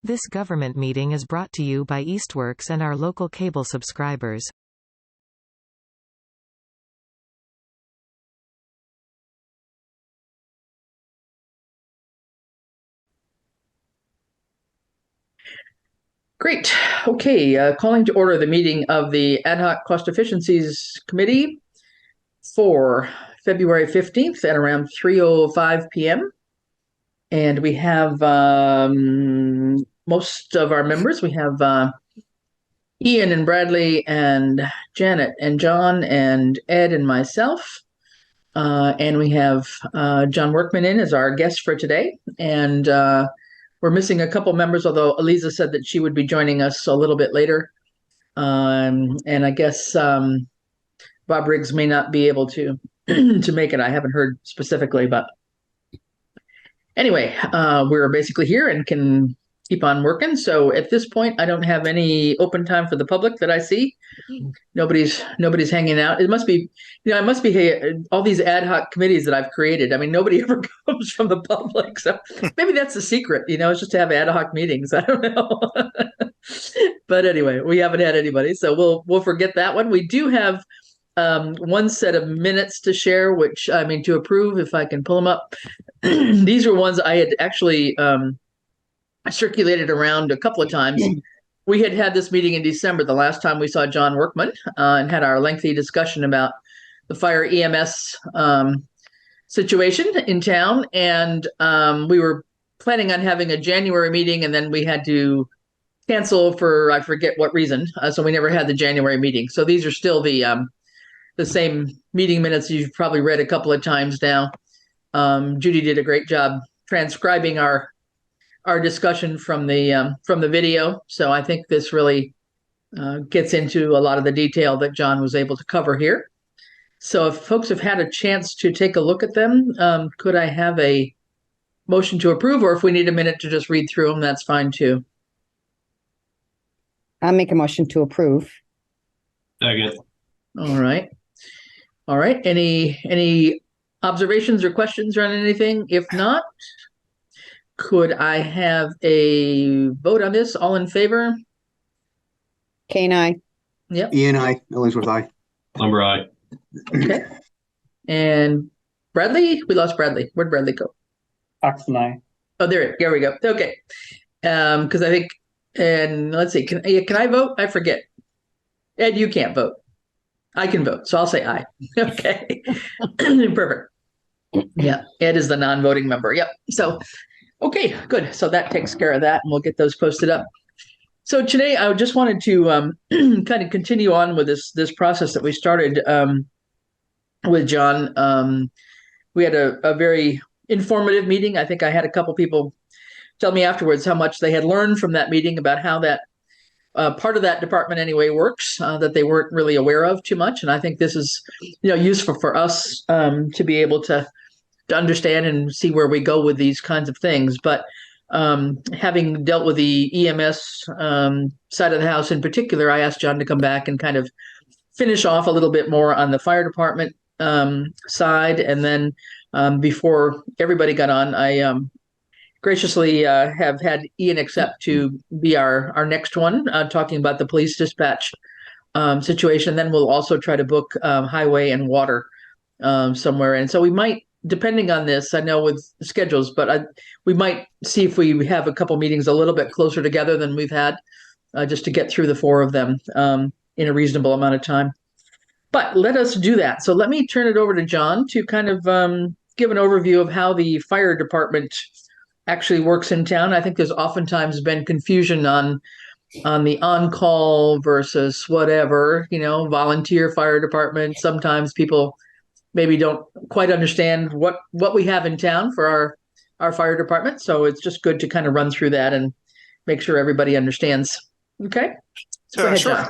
This government meeting is brought to you by Eastworks and our local cable subscribers. Great. Okay, calling to order the meeting of the Ad Hoc Cost Efficiencies Committee for February 15th at around 3:05 p.m. And we have most of our members. We have Ian and Bradley and Janet and John and Ed and myself. And we have John Workman in as our guest for today. And we're missing a couple members, although Eliza said that she would be joining us a little bit later. And I guess Bob Riggs may not be able to to make it. I haven't heard specifically, but anyway, we're basically here and can keep on working. So at this point, I don't have any open time for the public that I see. Nobody's hanging out. It must be, it must be all these ad hoc committees that I've created. I mean, nobody ever comes from the public. So maybe that's the secret, it's just to have ad hoc meetings. I don't know. But anyway, we haven't had anybody, so we'll forget that one. We do have one set of minutes to share, to approve, if I can pull them up. These are ones I had actually circulated around a couple of times. We had this meeting in December, the last time we saw John Workman, and had our lengthy discussion about the fire EMS situation in town. And we were planning on having a January meeting, and then we had to cancel for, I forget what reason. So we never had the January meeting. So these are still the same meeting minutes you've probably read a couple of times now. Judy did a great job transcribing our discussion from the video. So I think this really gets into a lot of the detail that John was able to cover here. So if folks have had a chance to take a look at them, could I have a motion to approve, or if we need a minute to just read through them, that's fine too. I'll make a motion to approve. Second. All right. Any observations or questions around anything? If not, could I have a vote on this? All in favor? Kane, aye. Yep. Ian, aye. Ellsworth, aye. Lumber, aye. Okay. And Bradley? We lost Bradley. Where'd Bradley go? Oxen, aye. Oh, there we go. Okay. Because I think, and let's see, can I vote? I forget. Ed, you can't vote. I can vote, so I'll say aye. Okay. Perfect. Yeah, Ed is the non-voting member. Yep. So, okay, good. So that takes care of that, and we'll get those posted up. So today, I just wanted to kind of continue on with this process that we started with John. We had a very informative meeting. I think I had a couple people tell me afterwards how much they had learned from that meeting about how that part of that department anyway works, that they weren't really aware of too much. And I think this is, useful for us to be able to understand and see where we go with these kinds of things. But having dealt with the EMS side of the house in particular, I asked John to come back and kind of finish off a little bit more on the fire department side. And then before everybody got on, I graciously have had Ian accept to be our next one, talking about the police dispatch situation. Then we'll also try to book highway and water somewhere. And so we might, depending on this, I know with schedules, but we might see if we have a couple meetings a little bit closer together than we've had, just to get through the four of them in a reasonable amount of time. But let us do that. So let me turn it over to John to kind of give an overview of how the fire department actually works in town. I think there's oftentimes been confusion on the on-call versus whatever, volunteer fire department. Sometimes people maybe don't quite understand what we have in town for our fire department. So it's just good to kind of run through that and make sure everybody understands. Okay. Go ahead, sure. John.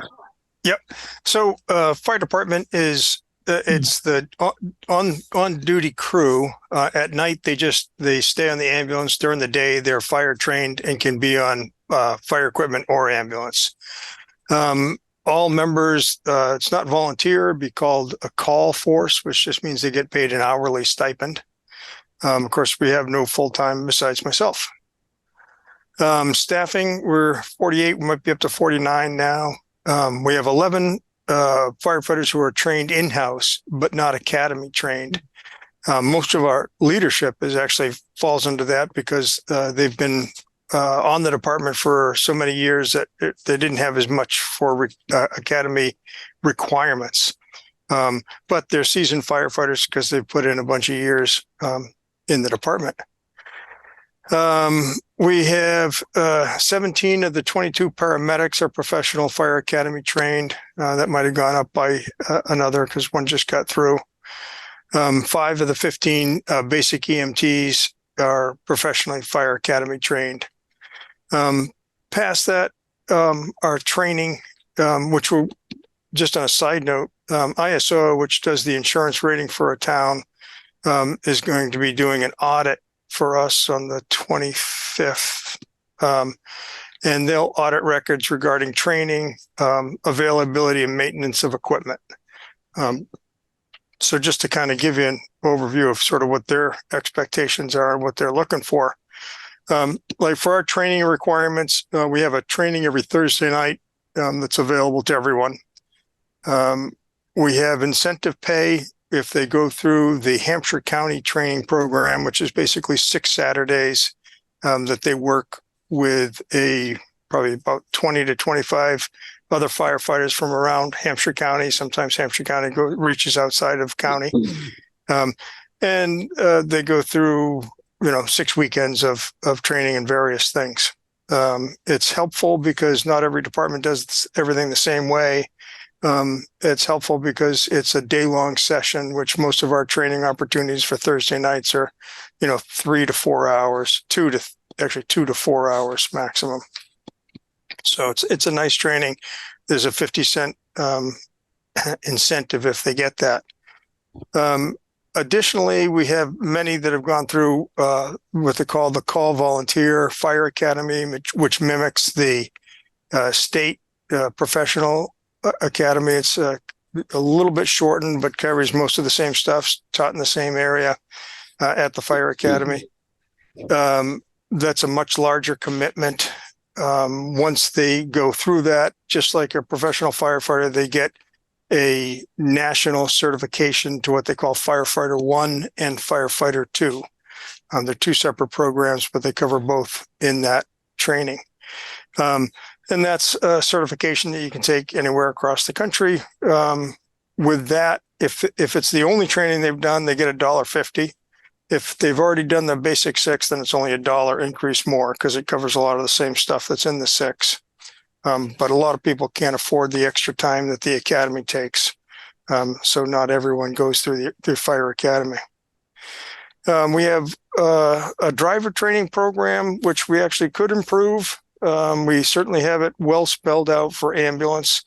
Yep. So fire department is it's the on duty crew. At night they stay on the ambulance. During the day they're fire trained and can be on fire equipment or ambulance. All members, it's not volunteer, be called a call force, which just means they get paid an hourly stipend. Of course, we have no full-time besides myself. Staffing, we're 48, we might be up to 49 now. We have 11 firefighters who are trained in-house, but not academy trained. Most of our leadership is actually falls into that because they've been on the department for so many years that they didn't have as much for academy requirements. But they're seasoned firefighters because they've put in a bunch of years in the department. We have 17 of the 22 paramedics are professional fire academy trained. That might have gone up by another because one just got through. 5 of the 15 basic EMTs are professionally fire academy trained. Past that, our training, which will, just on a side note, ISO, which does the insurance rating for a town, is going to be doing an audit for us on the 25th. And they'll audit records regarding training, availability, and maintenance of equipment. So just to kind of give you an overview of sort of what their expectations are and what they're looking for. Like for our training requirements, we have a training every Thursday night that's available to everyone. We have incentive pay if they go through the Hampshire County training program, which is basically 6 Saturdays that they work with probably about 20 to 25 other firefighters from around Hampshire County. Sometimes Hampshire County reaches outside of county. And they go through, 6 weekends of training in various things. It's helpful because not every department does everything the same way. It's helpful because it's a day-long session, which most of our training opportunities for Thursday nights are, 3 to 4 hours, 2 to 4 hours maximum. So it's a nice training. There's a 50-cent incentive if they get that. Additionally, we have many that have gone through what they call the Call Volunteer Fire Academy, which mimics the state professional academy. It's a little bit shortened, but covers most of the same stuff, taught in the same area at the fire academy. That's a much larger commitment. Once they go through that, just like a professional firefighter, they get a national certification to what they call Firefighter 1 and Firefighter 2. They're 2 separate programs, but they cover both in that training. And that's a certification that you can take anywhere across the country. With that, if it's the only training they've done, they get $1.50. If they've already done the basic 6, then it's only $1 increase more because it covers a lot of the same stuff that's in the 6. But a lot of people can't afford the extra time that the academy takes. So not everyone goes through the fire academy. We have a driver training program, which we actually could improve. We certainly have it well spelled out for ambulance,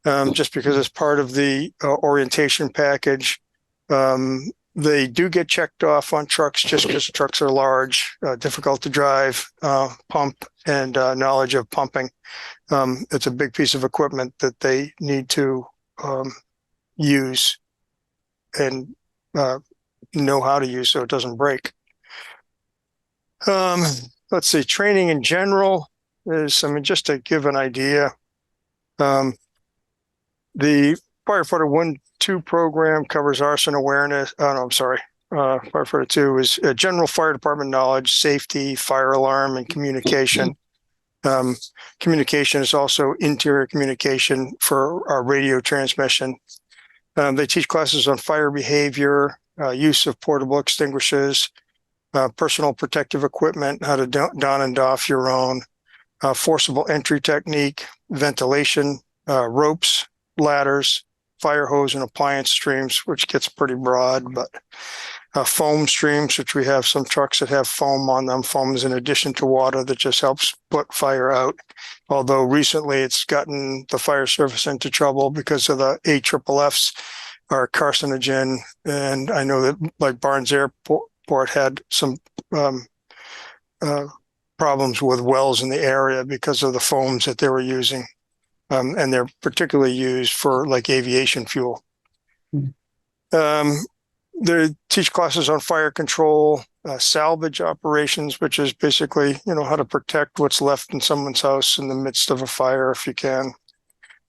just because it's part of the orientation package. They do get checked off on trucks just because trucks are large, difficult to drive, pump, and knowledge of pumping. It's a big piece of equipment that they need to use and know how to use so it doesn't break. Let's see, training in general is, just to give an idea, the Firefighter 1-2 program covers arson awareness. Firefighter 2 is general fire department knowledge, safety, fire alarm, and communication. Communication is also interior communication for our radio transmission. They teach classes on fire behavior, use of portable extinguishers, personal protective equipment, how to don and doff your own, forcible entry technique, ventilation, ropes, ladders, fire hose and appliance streams, which gets pretty broad, but foam streams, which we have some trucks that have foam on them. Foam is in addition to water that just helps put fire out. Although recently it's gotten the fire service into trouble because of the AFFFs are carcinogen. And I know that like Barnes Airport had some problems with wells in the area because of the foams that they were using. And they're particularly used for like aviation fuel. they teach classes on fire control, salvage operations, which is basically, how to protect what's left in someone's house in the midst of a fire if you can.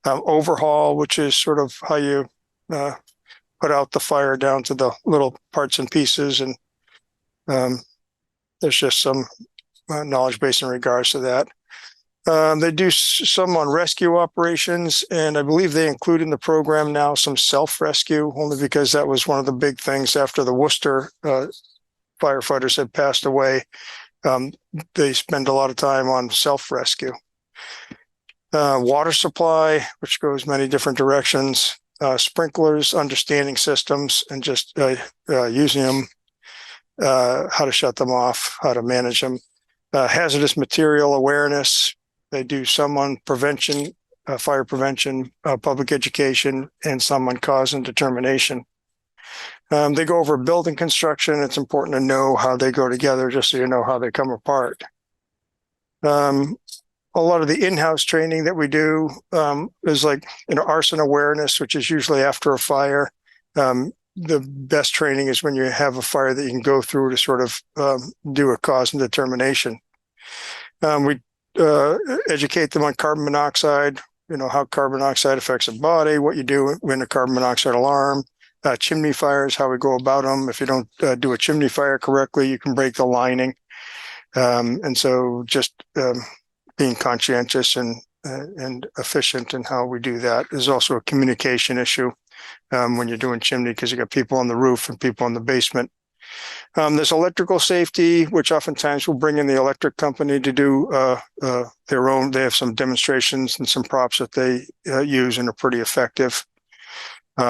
Overhaul, which is sort of how you put out the fire down to the little parts and pieces. And there's just some knowledge base in regards to that. They do some on rescue operations, and I believe they include in the program now some self-rescue, only because that was one of the big things after the Worcester firefighters had passed away. They spend a lot of time on self-rescue. Water supply, which goes many different directions. Sprinklers, understanding systems, and just using them, how to shut them off, how to manage them. Hazardous material awareness. They do some on prevention, fire prevention, public education, and some on cause and determination. They go over building construction. It's important to know how they go together, just so you know how they come apart. A lot of the in-house training that we do is like, arson awareness, which is usually after a fire. The best training is when you have a fire that you can go through to sort of do a cause and determination. We educate them on carbon monoxide, how carbon monoxide affects the body, what you do when a carbon monoxide alarm, chimney fires, how we go about them. If you don't do a chimney fire correctly, you can break the lining. And so just being conscientious and efficient in how we do that is also a communication issue when you're doing chimney, because you got people on the roof and people in the basement. There's electrical safety, which oftentimes will bring in the electric company to do their own. They have some demonstrations and some props that they use and are pretty effective.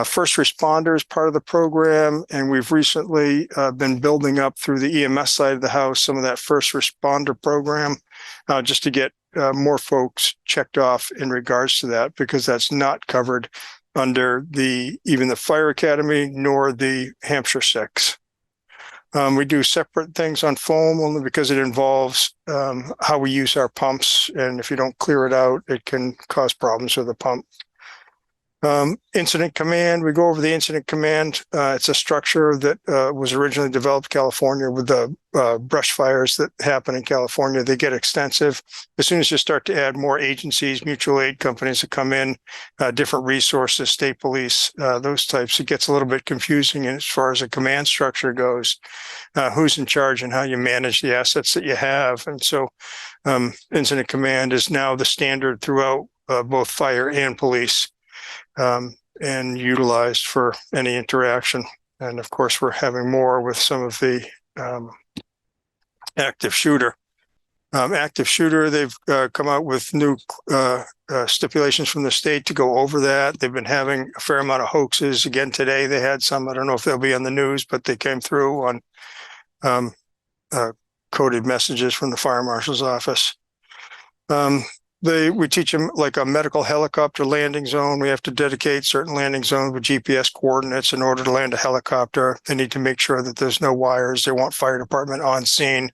First responders part of the program, and we've recently been building up through the EMS side of the house some of that first responder program, just to get more folks checked off in regards to that, because that's not covered under even the Fire Academy nor the Hampshire 6. We do separate things on foam only because it involves how we use our pumps, and if you don't clear it out, it can cause problems with the pump. Incident command, we go over the incident command. It's a structure that was originally developed in California with the brush fires that happen in California. They get extensive. As soon as you start to add more agencies, mutual aid companies that come in, different resources, state police, those types, it gets a little bit confusing as far as the command structure goes, who's in charge and how you manage the assets that you have. And so incident command is now the standard throughout both fire and police. And utilized for any interaction. And of course, we're having more with some of the active shooter. Active shooter, they've come out with new stipulations from the state to go over that. They've been having a fair amount of hoaxes. Again, today they had some, I don't know if they'll be on the news, but they came through on coded messages from the fire marshal's office. We teach them like a medical helicopter landing zone. We have to dedicate certain landing zones with GPS coordinates in order to land a helicopter. They need to make sure that there's no wires. They want fire department on scene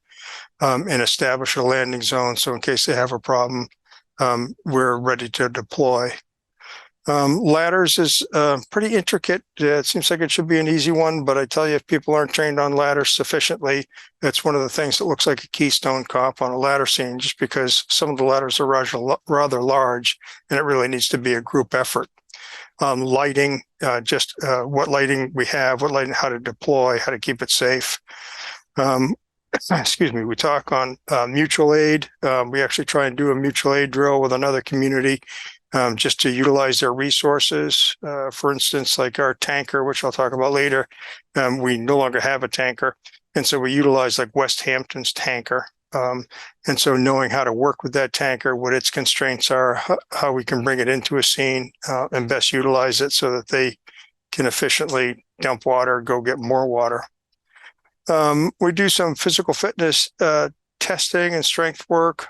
and establish a landing zone. So in case they have a problem, we're ready to deploy. Ladders is pretty intricate. It seems like it should be an easy one, but I tell you, if people aren't trained on ladders sufficiently, that's one of the things that looks like a keystone cop on a ladder scene, just because some of the ladders are rather large, and it really needs to be a group effort. Lighting, what lighting we have, what lighting, how to deploy, how to keep it safe. Excuse me, we talk on mutual aid. We actually try and do a mutual aid drill with another community just to utilize their resources. For instance, like our tanker, which I'll talk about later, we no longer have a tanker. And so we utilize like West Hampton's tanker. And so knowing how to work with that tanker, what its constraints are, how we can bring it into a scene and best utilize it so that they can efficiently dump water, go get more water. We do some physical fitness testing and strength work.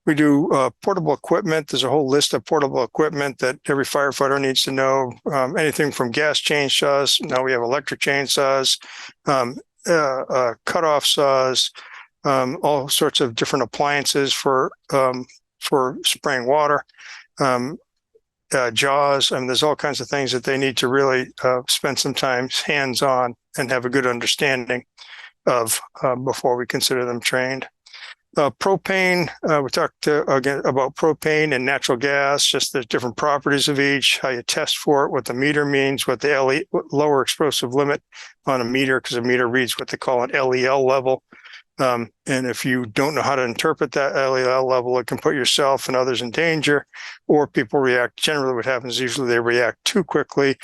We do portable equipment. There's a whole list of portable equipment that every firefighter needs to know. Anything from gas chainsaws. Now we have electric chainsaws, cutoff saws, all sorts of different appliances for spraying water. JAWS. I mean, there's all kinds of things that they need to really spend some time hands-on and have a good understanding of before we consider them trained. Propane, we talked again about propane and natural gas, just the different properties of each, how you test for it, what the meter means, what the lower explosive limit on a meter, because a meter reads what they call an LEL level. And if you don't know how to interpret that LEL level, it can put yourself and others in danger, or people react. Generally, what happens is usually they react too quickly,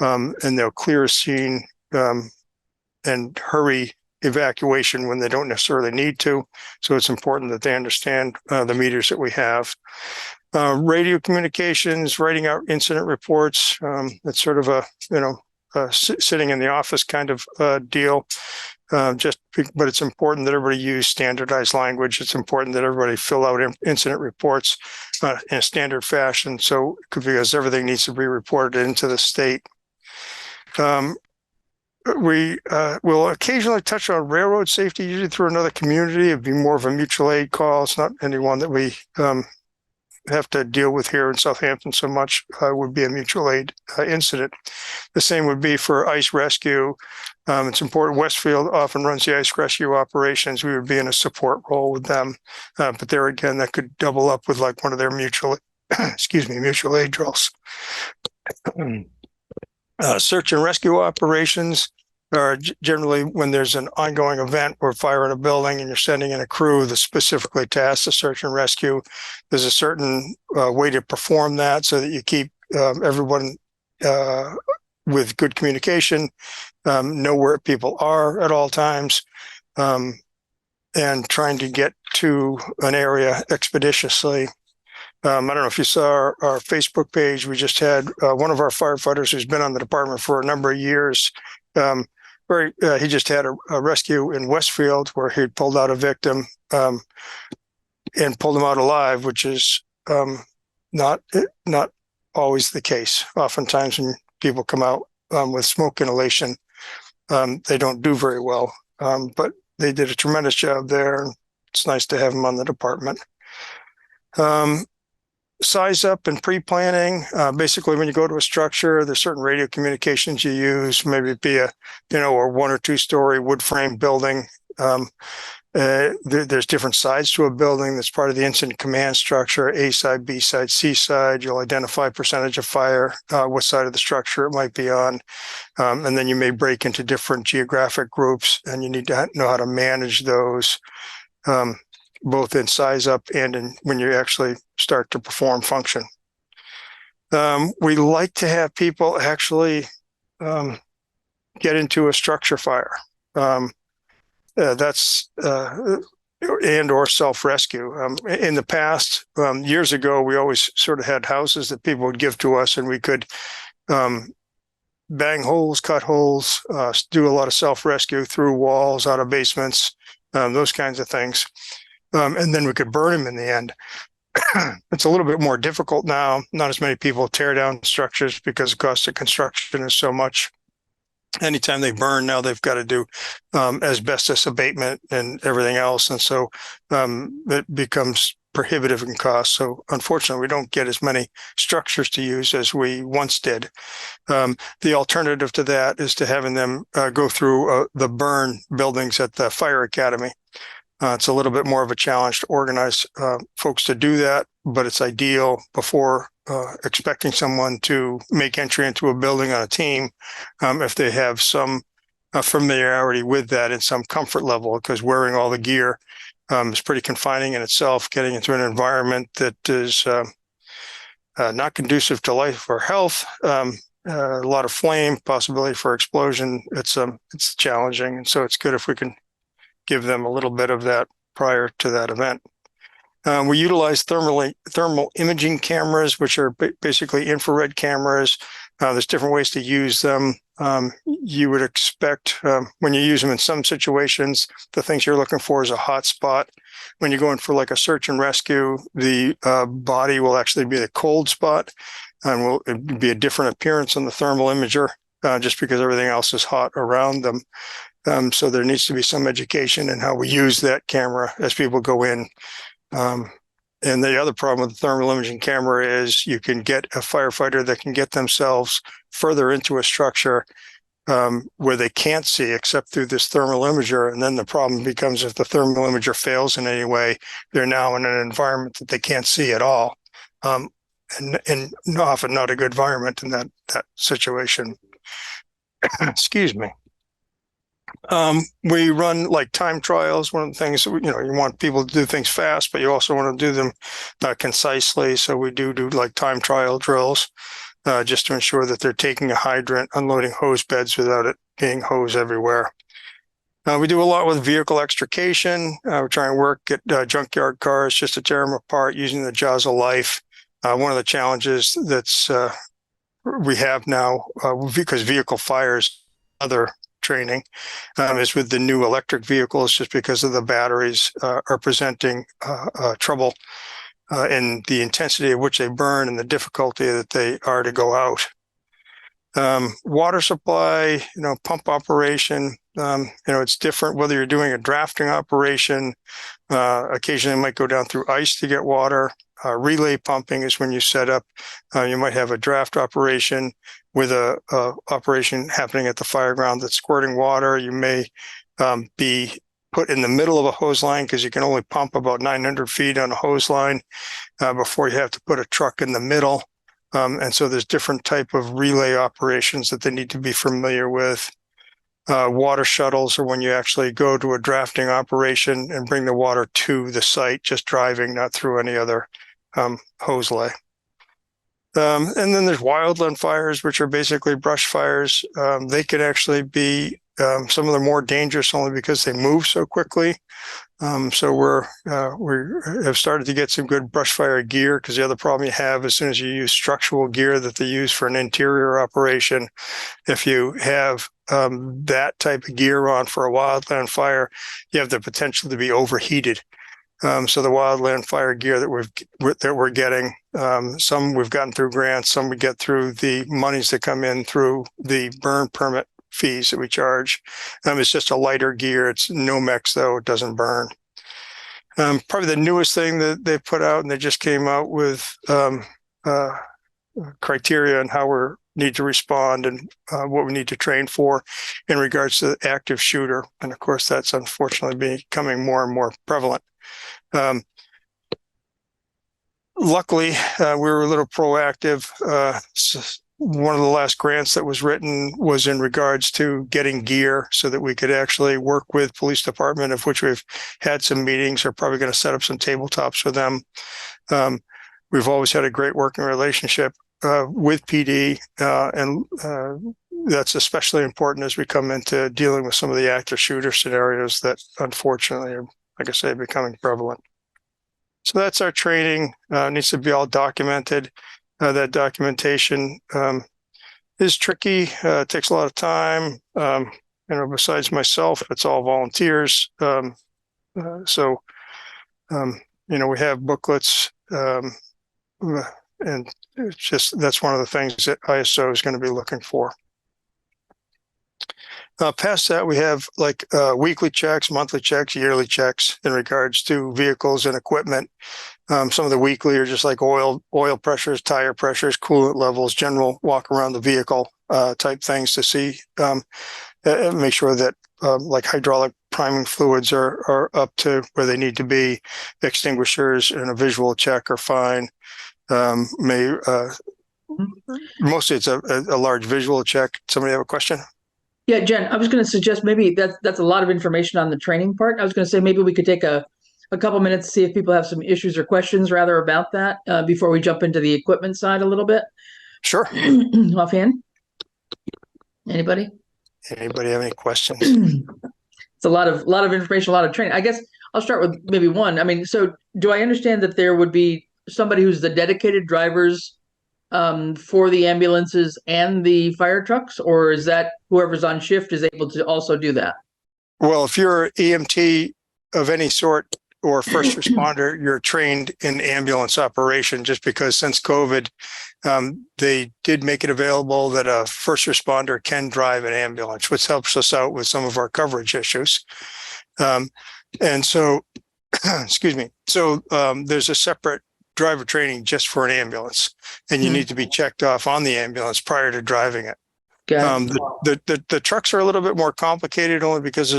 and they'll clear a scene and hurry evacuation when they don't necessarily need to. So it's important that they understand the meters that we have. Radio communications, writing out incident reports. It's sort of a sitting in the office kind of deal. But it's important that everybody use standardized language. It's important that everybody fill out incident reports in a standard fashion. So because everything needs to be reported into the state. We will occasionally touch on railroad safety, usually through another community. It'd be more of a mutual aid call. It's not anyone that we have to deal with here in Southampton so much. Would be a mutual aid incident. The same would be for ice rescue. It's important. Westfield often runs the ice rescue operations. We would be in a support role with them. But there again, that could double up with like one of their mutual aid drills. Search and rescue operations are generally when there's an ongoing event or fire in a building and you're sending in a crew that's specifically tasked to search and rescue. There's a certain way to perform that so that you keep everyone with good communication, know where people are at all times, and trying to get to an area expeditiously. I don't know if you saw our Facebook page. We just had one of our firefighters who's been on the department for a number of years. He just had a rescue in Westfield where he'd pulled out a victim and pulled him out alive, which is not always the case. Oftentimes when people come out with smoke inhalation, they don't do very well. But they did a tremendous job there. It's nice to have him on the department. Size up and pre-planning. Basically, when you go to a structure, there's certain radio communications you use. Maybe it be a 1 or 2 story wood frame building. There's different sides to a building. That's part of the incident command structure. A side, B side, C side. You'll identify percentage of fire, what side of the structure it might be on, and then you may break into different geographic groups, and you need to know how to manage those. Both in size up and in when you actually start to perform function. We like to have people actually get into a structure fire. That's and or self-rescue. In the past, years ago, we always sort of had houses that people would give to us and we could bang holes, cut holes, do a lot of self-rescue through walls, out of basements, those kinds of things. And then we could burn them in the end. It's a little bit more difficult now. Not as many people tear down structures because the cost of construction is so much. Anytime they burn now, they've got to do asbestos abatement and everything else. And so it becomes prohibitive in cost. So unfortunately, we don't get as many structures to use as we once did. The alternative to that is to having them go through the burn buildings at the fire academy. It's a little bit more of a challenge to organize folks to do that, but it's ideal before expecting someone to make entry into a building on a team if they have some familiarity with that and some comfort level, because wearing all the gear is pretty confining in itself. Getting into an environment that is not conducive to life or health, a lot of flame, possibility for explosion. It's challenging, and so it's good if we can give them a little bit of that prior to that event. We utilize thermal imaging cameras, which are basically infrared cameras. There's different ways to use them. You would expect when you use them in some situations, the things you're looking for is a hot spot. When you're going for like a search and rescue, the body will actually be the cold spot and will be a different appearance on the thermal imager just because everything else is hot around them. So there needs to be some education in how we use that camera as people go in And the other problem with the thermal imaging camera is you can get a firefighter that can get themselves further into a structure where they can't see except through this thermal imager. And then the problem becomes if the thermal imager fails in any way, they're now in an environment that they can't see at all. And often not a good environment in that situation. Excuse me. We run like time trials. One of the things, you want people to do things fast, but you also want to do them concisely. So we do like time trial drills. Just to ensure that they're taking a hydrant, unloading hose beds without it being hose everywhere. We do a lot with vehicle extrication. We're trying to work at junkyard cars just to tear them apart using the jaws of life. One of the challenges that's we have now, because vehicle fires, other training, is with the new electric vehicles, just because of the batteries are presenting trouble. And the intensity of which they burn and the difficulty that they are to go out. Water supply, pump operation, it's different whether you're doing a drafting operation. Occasionally it might go down through ice to get water. Relay pumping is when you set up, you might have a draft operation with a operation happening at the fire ground that's squirting water. You may be put in the middle of a hose line because you can only pump about 900 feet on a hose line before you have to put a truck in the middle. And so there's different type of relay operations that they need to be familiar with. Water shuttles are when you actually go to a drafting operation and bring the water to the site, just driving, not through any other hose lay. And then there's wildland fires, which are basically brush fires. They can actually be some of them more dangerous only because they move so quickly. So we have started to get some good brush fire gear, because the other problem you have as soon as you use structural gear that they use for an interior operation, if you have that type of gear on for a wildland fire, you have the potential to be overheated. So the wildland fire gear that we're getting, some we've gotten through grants, some we get through the monies that come in through the burn permit fees that we charge. It's just a lighter gear. It's Nomex, though. It doesn't burn. Probably the newest thing that they put out, and they just came out with criteria on how we need to respond and what we need to train for in regards to the active shooter. And of course, that's unfortunately becoming more and more prevalent. Luckily, we were a little proactive. One of the last grants that was written was in regards to getting gear so that we could actually work with police department, of which we've had some meetings. We're probably going to set up some tabletops for them. We've always had a great working relationship with PD, and that's especially important as we come into dealing with some of the active shooter scenarios that unfortunately are, like I say, becoming prevalent. So that's our training. It needs to be all documented. That documentation is tricky. It takes a lot of time. Besides myself, it's all volunteers. So we have booklets, and it's just that's one of the things that ISO is going to be looking for. Past that, we have like weekly checks, monthly checks, yearly checks in regards to vehicles and equipment. Some of the weekly are just like oil pressures, tire pressures, coolant levels, general walk around the vehicle type things to see, make sure that like hydraulic priming fluids are up to where they need to be. Extinguishers and a visual check are fine. Mostly it's a large visual check. Somebody have a question? Yeah, Jen, I was going to suggest maybe that's a lot of information on the training part. I was going to say maybe we could take a couple minutes to see if people have some issues or questions rather about that before we jump into the equipment side a little bit. Sure. Offhand? Anybody? Anybody have any questions? It's a lot of information, a lot of training. I guess I'll start with maybe one. I mean, so do I understand that there would be somebody who's the dedicated drivers for the ambulances and the fire trucks, or is that whoever's on shift is able to also do that? Well, if you're EMT of any sort or first responder, you're trained in ambulance operation, just because since COVID, they did make it available that a first responder can drive an ambulance, which helps us out with some of our coverage issues. And so excuse me. So there's a separate driver training just for an ambulance, and you Mhm. need to be checked off on the ambulance prior to driving it. Got it. The trucks are a little bit more complicated only because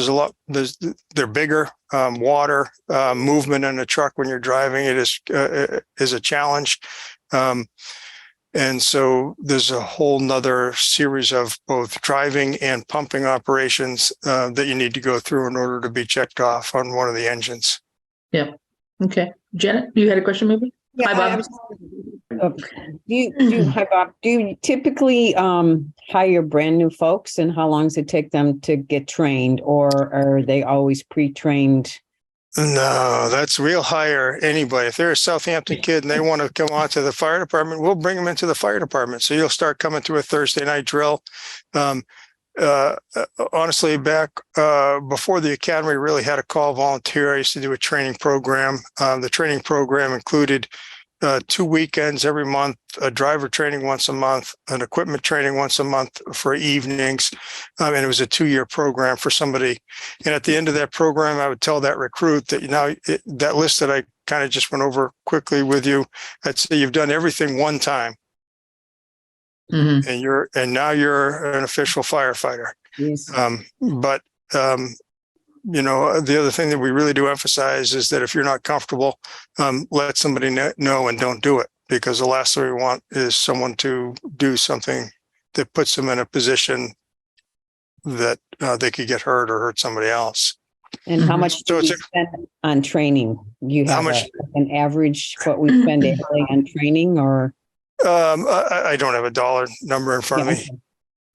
they're bigger. Water movement in a truck when you're driving it is a challenge. And so there's a whole nother series of both driving and pumping operations that you need to go through in order to be checked off on one of the engines. Okay. Janet, you had a question maybe? Yeah, Hi, Bob. I was- hi, Bob, do you typically hire brand new folks, and how long does it take them to get trained, or are they always pre-trained? No, we'll hire anybody. If they're a Southampton kid and they want to come on to the fire department, we'll bring them into the fire department. So you'll start coming to a Thursday night drill. Honestly, back before the academy really had a call volunteer, I used to do a training program. The training program included 2 weekends every month, a driver training once a month, an equipment training once a month for evenings. And it was a 2-year program for somebody. And at the end of that program, I would tell that recruit that, that list that I kind of just went over quickly with you, I'd say you've done everything one time. Mhm. And now you're an official firefighter. Yes. The other thing that we really do emphasize is that if you're not comfortable, let somebody know and don't do it, because the last thing we want is someone to do something that puts them in a position that they could get hurt or hurt somebody else. And how much do So we spend on training? Do you have an average what we spend annually on training, or? I don't have a dollar number in front of me.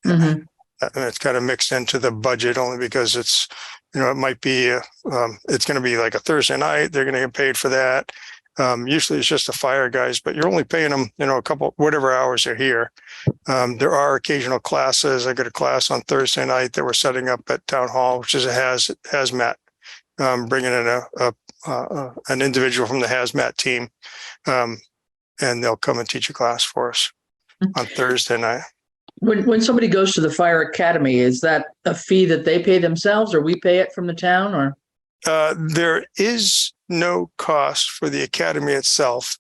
Mhm. It's kind of mixed into the budget only because it's, it might be, it's going to be like a Thursday night. They're going to get paid for that. Usually it's just the fire guys, but you're only paying them, a couple, whatever hours they're here. There are occasional classes. I got a class on Thursday night that we're setting up at Town Hall, which is a hazmat, bringing in an individual from the hazmat team. And they'll come and teach a class for us on Thursday night. When somebody goes to the fire academy, is that a fee that they pay themselves, or we pay it from the town, or? There is no cost for the academy itself.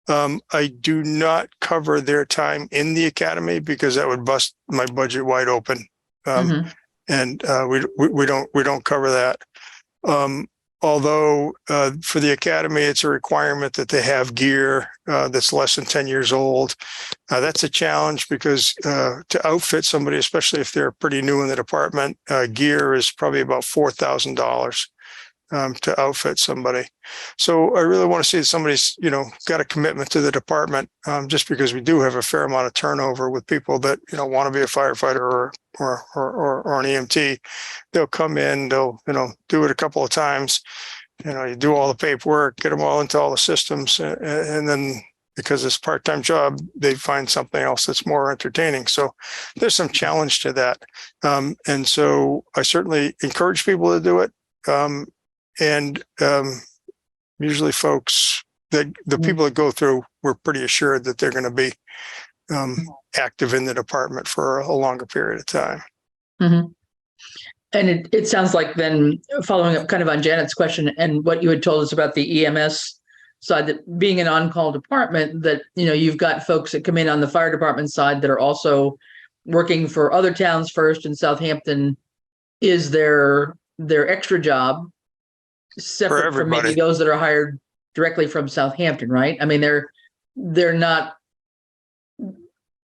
I do not cover their time in the academy because that would bust my budget wide open. And we don't cover that. Although for the academy, it's a requirement that they have gear that's less than 10 years old. That's a challenge because to outfit somebody, especially if they're pretty new in the department, gear is probably about $4,000 to outfit somebody. So I really want to see that somebody's, got a commitment to the department, just because we do have a fair amount of turnover with people that, want to be a firefighter or an EMT. They'll come in, they'll, do it a couple of times, you do all the paperwork, get them all into all the systems. And then because it's a part-time job, they find something else that's more entertaining. So there's some challenge to that. And so I certainly encourage people to do it. And usually folks that the people that go through, we're pretty assured that they're going to be active in the department for a longer period of time. And it sounds like then, following up kind of on Janet's question and what you had told us about the EMS side, that being an on-call department, that, you've got folks that come in on the fire department side that are also working for other towns first, and Southampton is their extra job, separate from maybe those that are hired directly from Southampton, right? I mean, they're not,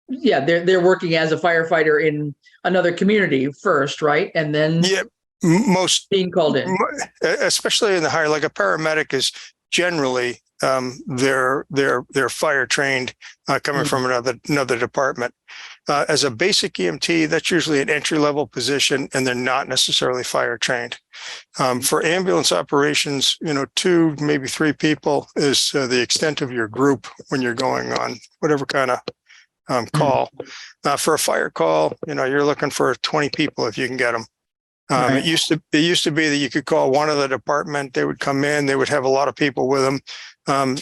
they're working as a firefighter in another community first, right? And then most being called in, especially in the higher, like a paramedic is generally they're fire trained, coming from another department. As a basic EMT, that's usually an entry level position, and they're not necessarily fire trained. For ambulance operations, 2, maybe 3 people is the extent of your group when you're going on whatever kind of call. For a fire call, you're looking for 20 people if you can get them. Right. It used to be that you could call one of the department, they would come in, they would have a lot of people with them.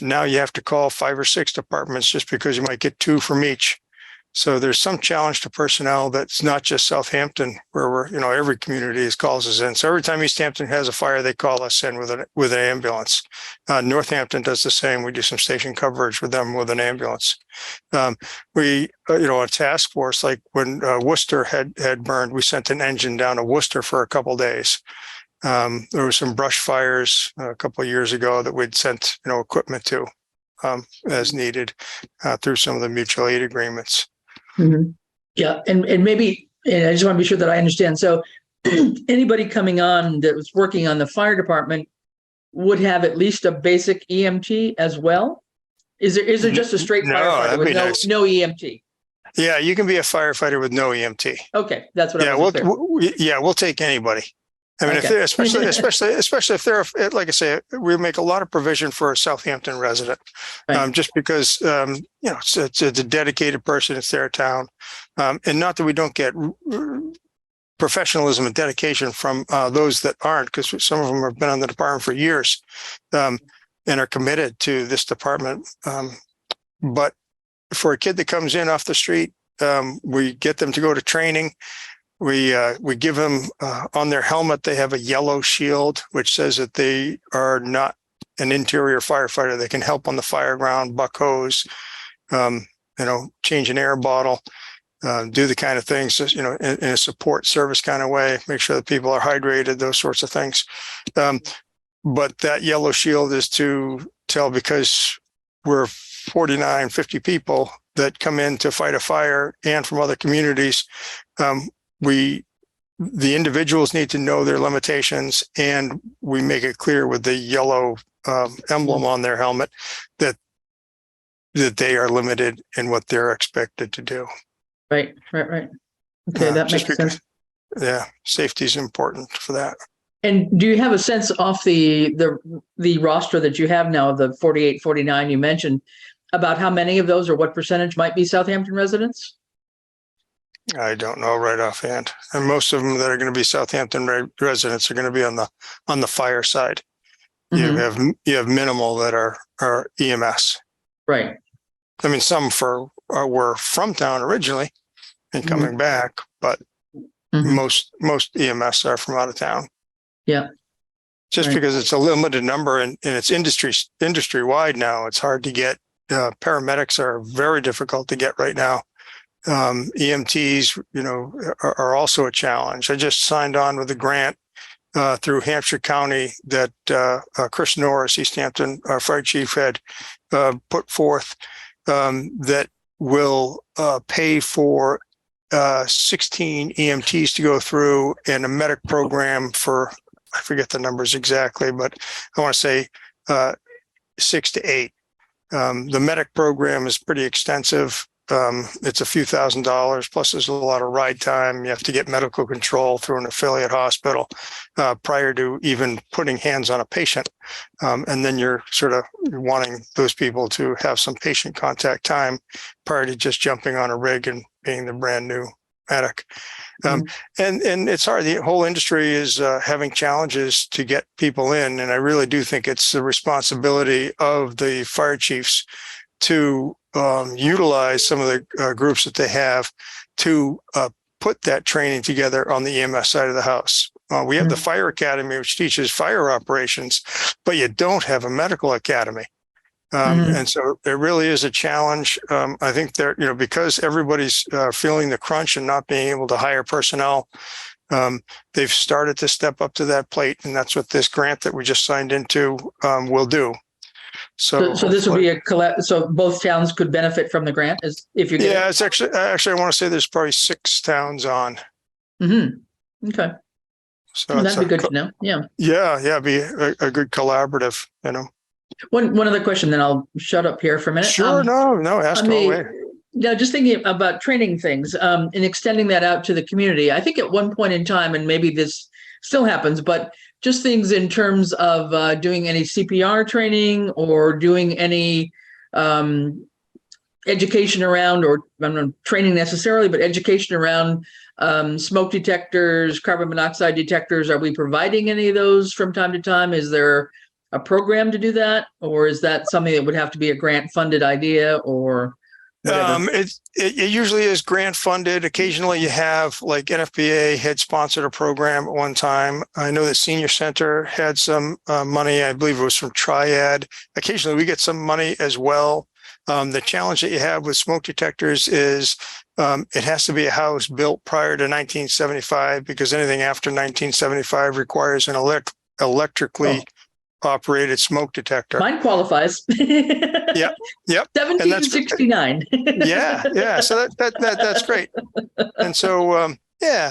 Now you have to call 5 or 6 departments just because you might get 2 from each. So there's some challenge to personnel that's not just Southampton, where we're, every community calls us in. So every time East Hampton has a fire, they call us in with an ambulance. Northampton does the same. We do some station coverage with them with an ambulance. We, a task force, like when Worcester had burned, we sent an engine down to Worcester for a couple of days. There were some brush fires a couple of years ago that we'd sent, equipment to as needed through some of the mutual aid agreements. Mm-hmm. Yeah. And maybe, and I just want to be sure that I understand. So anybody coming on that was working on the fire department would have at least a basic EMT as well? Is there just a straight firefighter with no EMT? Yeah, you can be a firefighter with no EMT. Okay, that's what I was. We'll take anybody. I mean, Okay. if they're especially if they're, like I say, we make a lot of provision for a Southampton resident, Right. just because it's a dedicated person. It's their town, and not that we don't get professionalism and dedication from those that aren't, because some of them have been on the department for years, and are committed to this department. But for a kid that comes in off the street, we get them to go to training. We give them on their helmet, they have a yellow shield, which says that they are not an interior firefighter. They can help on the fire ground, buck hose, change an air bottle, do the kind of things, in a support service kind of way, make sure that people are hydrated, those sorts of things. But that yellow shield is to tell, because we're 49, 50 people that come in to fight a fire and from other communities. The individuals need to know their limitations, and we make it clear with the yellow emblem on their helmet that they are limited in what they're expected to do. Right. Okay, that makes sense. Yeah, safety is important for that. And do you have a sense off the roster that you have now of the 48, 49 you mentioned about how many of those or what percentage might be Southampton residents? I don't know right offhand. And most of them that are going to be Southampton residents are going to be on the fire side. Mm-hmm. You have minimal that are EMS. Right. I mean, some were from town originally and coming back, but most EMS are from out of town. Yeah. Just right. Because it's a limited number and it's industry wide now. It's hard to get. Paramedics are very difficult to get right now. EMTs, are also a challenge. I just signed on with a grant through Hampshire County that Chris Norris, East Hampton, our fire chief, had put forth that will pay for 16 EMTs to go through and a medic program for, I forget the numbers exactly, but I want to say 6 to 8. The medic program is pretty extensive. It's a few $1,000s, plus there's a lot of ride time. You have to get medical control through an affiliate hospital prior to even putting hands on a patient. And then you're sort of wanting those people to have some patient contact time prior to just jumping on a rig and being the brand new medic. And it's hard. The whole industry is having challenges to get people in. And I really do think it's the responsibility of the fire chiefs to utilize some of the groups that they have to put that training together on the EMS side of the house. We have the fire academy, which teaches fire operations, but you don't have a medical academy. And so it really is a challenge. I think there, because everybody's feeling the crunch and not being able to hire personnel, they've started to step up to that plate. And that's what this grant that we just signed into will do. So this will be so both towns could benefit from the grant if you get it? It's actually, I want to say there's probably 6 towns on. Okay. So that'd be good to know. Yeah. Yeah. Be a good collaborative, One other question, then I'll shut up here for a minute. Sure. No, ask away. Now, just thinking about training things and extending that out to the community. I think at one point in time, and maybe this still happens, but just things in terms of doing any CPR training or doing any education around, or I'm not training necessarily, but education around smoke detectors, carbon monoxide detectors. Are we providing any of those from time to time? Is there a program to do that? Or is that something that would have to be a grant funded idea? Or whatever? It usually is grant funded. Occasionally you have like NFPA had sponsored a program at one time. I know the senior center had some money. I believe it was from Triad. Occasionally we get some money as well. The challenge that you have with smoke detectors is it has to be a house built prior to 1975 because anything after 1975 requires an electrically operated smoke detector. Mine qualifies. Yep. And that's 1769. yeah. So that's great. And so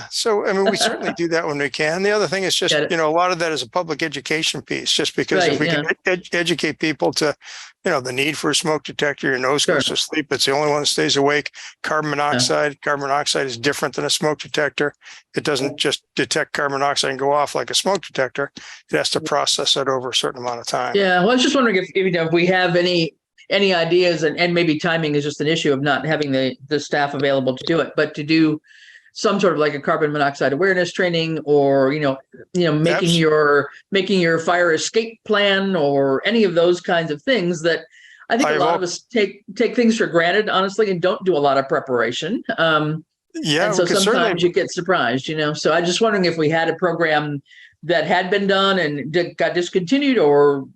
so I mean, we certainly do that when we can. The other thing is just a lot of that is a public education piece. Just because if we can educate people to, the need for a smoke detector, your nose goes to sleep. It's the only one that stays awake. Carbon monoxide is different than a smoke detector. It doesn't just detect carbon monoxide and go off like a smoke detector. It has to process it over a certain amount of time. Yeah, well, I was just wondering if we have any ideas, and maybe timing is just an issue of not having the staff available to do it, but to do some sort of like a carbon monoxide awareness training, or making your fire escape plan, or any of those kinds of things that I think a lot of us take things for granted, honestly, and don't do a lot of preparation. And so sometimes you get surprised, So I'm just wondering if we had a program that had been done and got discontinued, or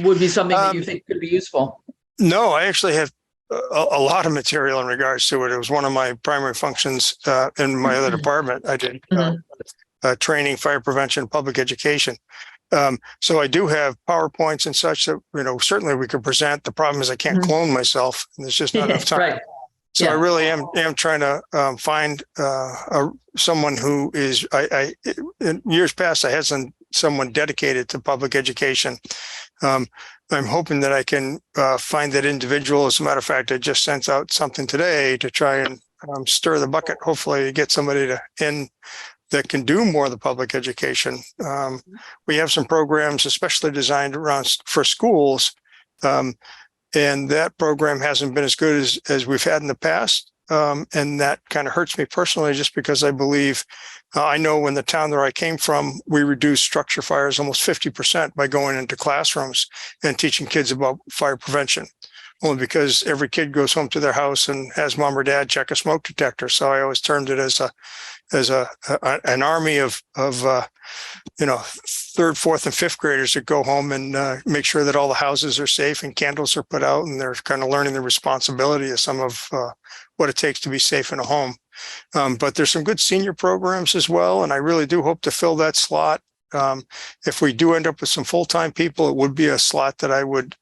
would be something that you think could be useful. No, I actually have a lot of material in regards to it. It was one of my primary functions in my other department. I did training, fire prevention, public education. So I do have PowerPoints and such that, certainly we could present. The problem is I can't clone myself, and there's just not enough time. Right. So I really am trying to find someone who is, in years past, I had someone dedicated to public education. I'm hoping that I can find that individual. As a matter of fact, I just sent out something today to try and stir the bucket. Hopefully get somebody that can do more of the public education. We have some programs, especially designed for schools. And that program hasn't been as good as we've had in the past. And that kind of hurts me personally, just because I believe, I know in the town that I came from, we reduced structure fires almost 50% by going into classrooms and teaching kids about fire prevention. Only because every kid goes home to their house and has mom or dad check a smoke detector. So I always termed it as an army of third, fourth, and fifth graders that go home and make sure that all the houses are safe and candles are put out, and they're kind of learning the responsibility of some of what it takes to be safe in a home. But there's some good senior programs as well, and I really do hope to fill that slot. If we do end up with some full-time people, it would be a slot that I would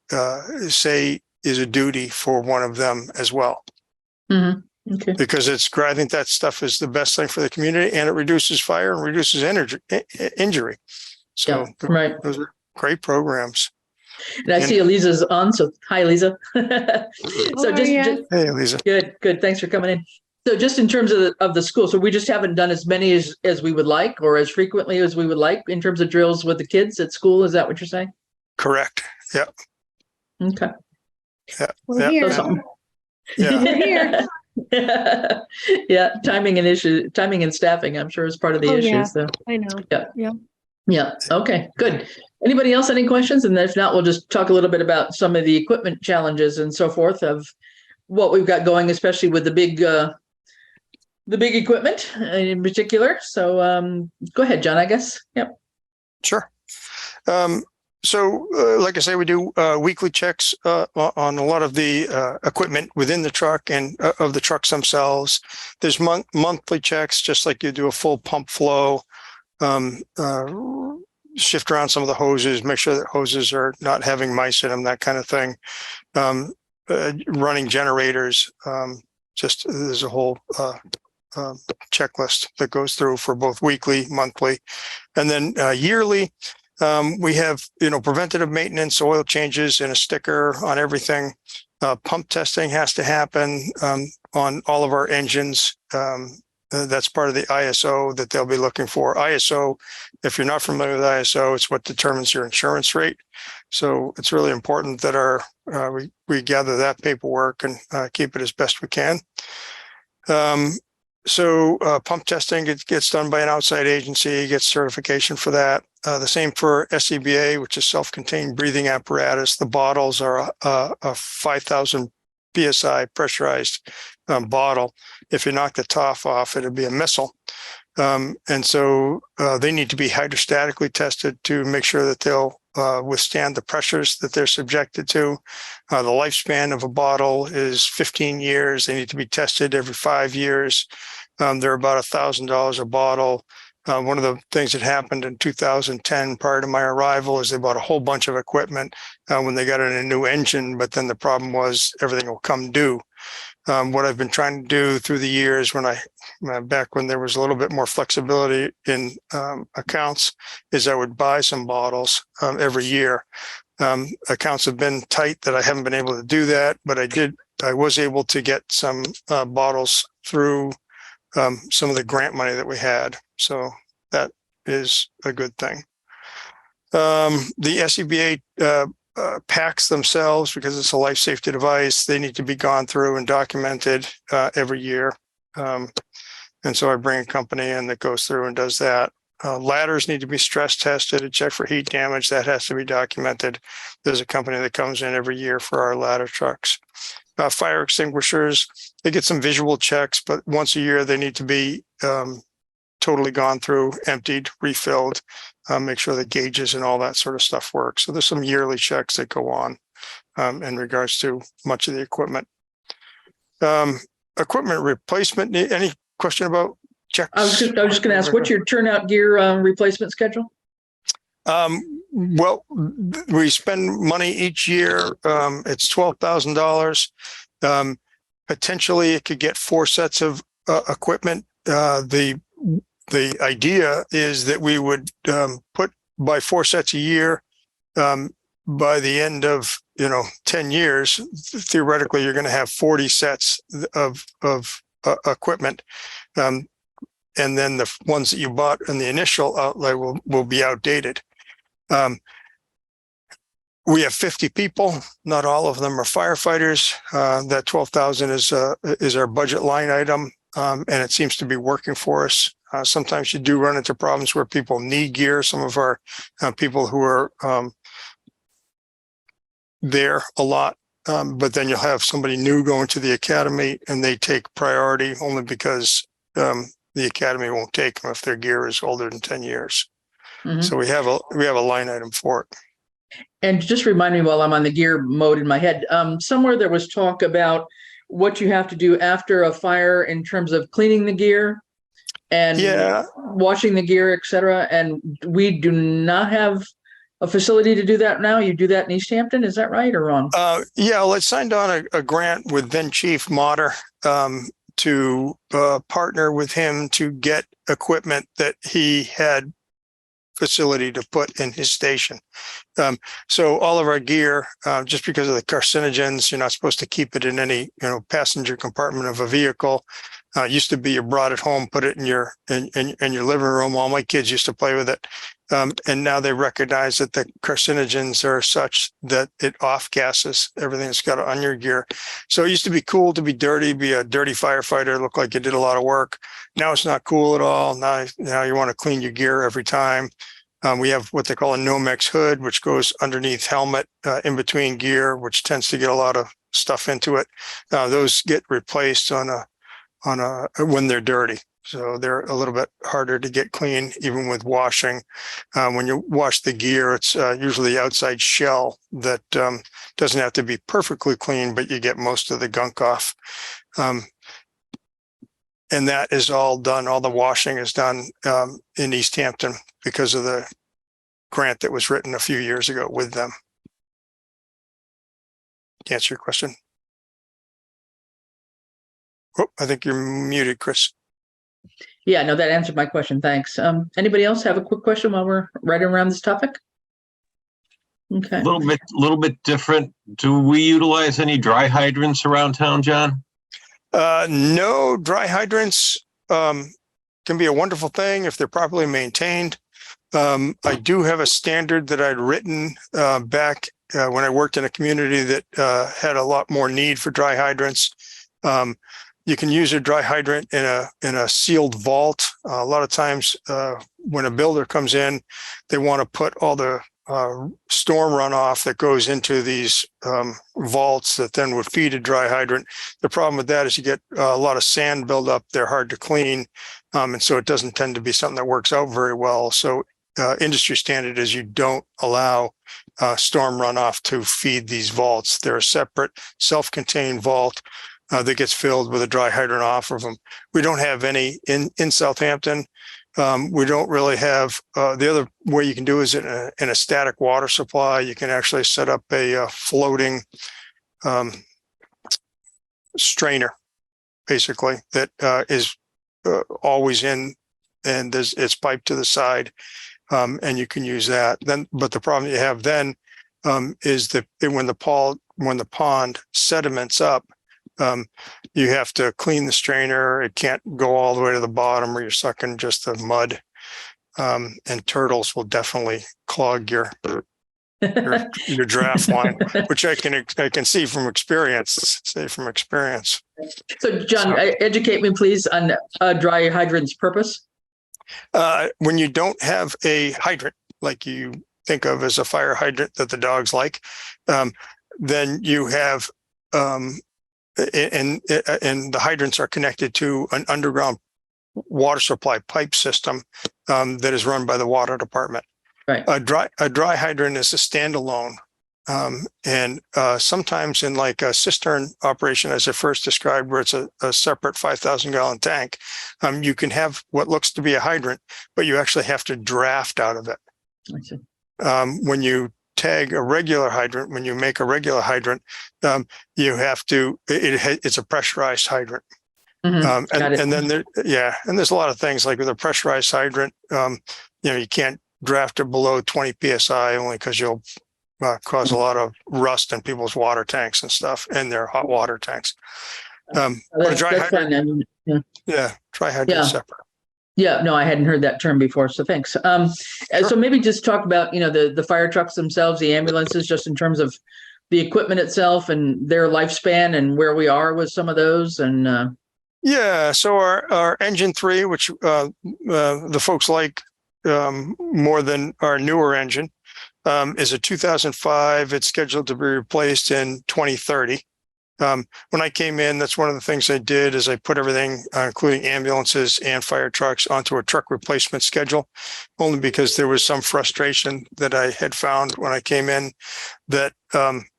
say is a duty for one of them as well. Mm-hmm. Okay. Because I think that stuff is the best thing for the community, and it reduces fire and reduces injury. So those are great programs. And I see Eliza's on. So hi, Eliza. Hey, Eliza. Good. Thanks for coming in. So just in terms of the school, so we just haven't done as many as we would like, or as frequently as we would like, in terms of drills with the kids at school. Is that what you're saying? Correct. Yep. Okay. Yeah. We're here. Yeah. We're here. Yeah. Timing and staffing, I'm sure, is part of the issue. Yeah. So I know. Yeah. Okay, good. Anybody else, any questions? And if not, we'll just talk a little bit about some of the equipment challenges and so forth of what we've got going, especially with the big equipment in particular. So go ahead, John, I guess. Yep. Sure. So like I say, we do weekly checks on a lot of the equipment within the truck and of the trucks themselves. There's monthly checks, just like you do a full pump flow, shift around some of the hoses, make sure that hoses are not having mice in them, that kind of thing. Running generators, just there's a whole checklist that goes through for both weekly, monthly, and then yearly. We have, preventative maintenance, oil changes, and a sticker on everything. Pump testing has to happen on all of our engines. That's part of the ISO that they'll be looking for. ISO, if you're not familiar with ISO, it's what determines your insurance rate. So it's really important that we gather that paperwork and keep it as best we can. So pump testing gets done by an outside agency, gets certification for that. The same for SCBA, which is self-contained breathing apparatus. The bottles are a 5,000 PSI pressurized bottle. If you knock the top off, it'd be a missile. And so they need to be hydrostatically tested to make sure that they'll withstand the pressures that they're subjected to. The lifespan of a bottle is 15 years. They need to be tested every 5 years. They're about $1,000 a bottle. One of the things that happened in 2010 prior to my arrival is they bought a whole bunch of equipment when they got in a new engine, but then the problem was everything will come due. What I've been trying to do through the years back when there was a little bit more flexibility in accounts is I would buy some bottles every year. Accounts have been tight that I haven't been able to do that, but I was able to get some bottles through some of the grant money that we had. So that is a good thing. The SCBA packs themselves, because it's a life safety device, they need to be gone through and documented every year. And so I bring a company in that goes through and does that. Ladders need to be stress tested and checked for heat damage. That has to be documented. There's a company that comes in every year for our ladder trucks. Fire extinguishers, they get some visual checks, but once a year they need to be totally gone through, emptied, refilled, make sure the gauges and all that sort of stuff work. So there's some yearly checks that go on in regards to much of the equipment. Equipment replacement, any question about checks? I was just going to ask, what's your turnout gear replacement schedule? Well, we spend money each year. It's $12,000. Potentially it could get 4 sets of equipment. The idea is that we would buy 4 sets a year. By the end of 10 years, theoretically, you're going to have 40 sets of equipment. And then the ones that you bought in the initial outlay will be outdated. We have 50 people. Not all of them are firefighters. That 12,000 is our budget line item, and it seems to be working for us. Sometimes you do run into problems where people need gear. Some of our people who are there a lot, but then you'll have somebody new going to the academy, and they take priority only because the academy won't take them if their gear is older than 10 years. Mm-hmm. So we have a line item for it. And just remind me while I'm on the gear mode in my head, somewhere there was talk about what you have to do after a fire in terms of cleaning the gear and washing the gear, et cetera. And we do not have a facility to do that now. You do that in East Hampton. Is that right or wrong? Well, I signed on a grant with then Chief Motter to partner with him to get equipment that he had facility to put in his station. So all of our gear, just because of the carcinogens, you're not supposed to keep it in any passenger compartment of a vehicle. Used to be you brought it home, put it in your living room. All my kids used to play with it. And now they recognize that the carcinogens are such that it off gases everything that's got on your gear. So it used to be cool to be dirty, be a dirty firefighter, look like you did a lot of work. Now it's not cool at all. Now you want to clean your gear every time. We have what they call a Nomex hood, which goes underneath helmet, in between gear, which tends to get a lot of stuff into it. Those get replaced when they're dirty. So they're a little bit harder to get clean, even with washing. When you wash the gear, it's usually the outside shell that doesn't have to be perfectly clean, but you get most of the gunk off. And that is all done. All the washing is done in East Hampton because of the grant that was written a few years ago with them. To answer your question. Oh, I think you're muted, Chris. Yeah, no, that answered my question. Thanks. Anybody else have a quick question while we're right around this topic? Okay. A little bit different. Do we utilize any dry hydrants around town, John? No, dry hydrants can be a wonderful thing if they're properly maintained. I do have a standard that I'd written back when I worked in a community that had a lot more need for dry hydrants. You can use a dry hydrant in a sealed vault. A lot of times when a builder comes in, they want to put all the storm runoff that goes into these vaults that then would feed a dry hydrant. The problem with that is you get a lot of sand buildup. They're hard to clean. And so it doesn't tend to be something that works out very well. So industry standard is you don't allow storm runoff to feed these vaults. They're a separate self-contained vault that gets filled with a dry hydrant off of them. We don't have any in Southampton. We don't really have, the other way you can do is in a static water supply. You can actually set up a floating strainer, basically, that is always in, and it's piped to the side, and you can use that. But the problem you have then is that when the pond sediments up, you have to clean the strainer. It can't go all the way to the bottom or you're sucking just the mud. And turtles will definitely clog your draft line, which I can see from experience. So John, educate me please on dry hydrant's purpose. When you don't have a hydrant, like you think of as a fire hydrant that the dogs like, then you have, and the hydrants are connected to an underground water supply pipe system that is run by the water department. Right. A dry hydrant is a standalone, and sometimes in like a cistern operation, as I first described, where it's a separate 5,000 gallon tank, you can have what looks to be a hydrant, but you actually have to draft out of it. I see. When you tag a regular hydrant, when you make a regular hydrant, you have to, it's a pressurized hydrant. Mm-hmm. And then and there's a lot of things like with a pressurized hydrant, you can't draft it below 20 PSI only because you'll cause a lot of rust in people's water tanks and stuff, and their hot water tanks. But a dry hydrant, dry hydrant separate. Yeah, no, I hadn't heard that term before, so thanks. Sure. So maybe just talk about, the fire trucks themselves, the ambulances, just in terms of the equipment itself and their lifespan and where we are with some of those. And so our engine 3, which the folks like more than our newer engine, is a 2005. It's scheduled to be replaced in 2030. When I came in, that's one of the things I did is I put everything, including ambulances and fire trucks, onto a truck replacement schedule, only because there was some frustration that I had found when I came in that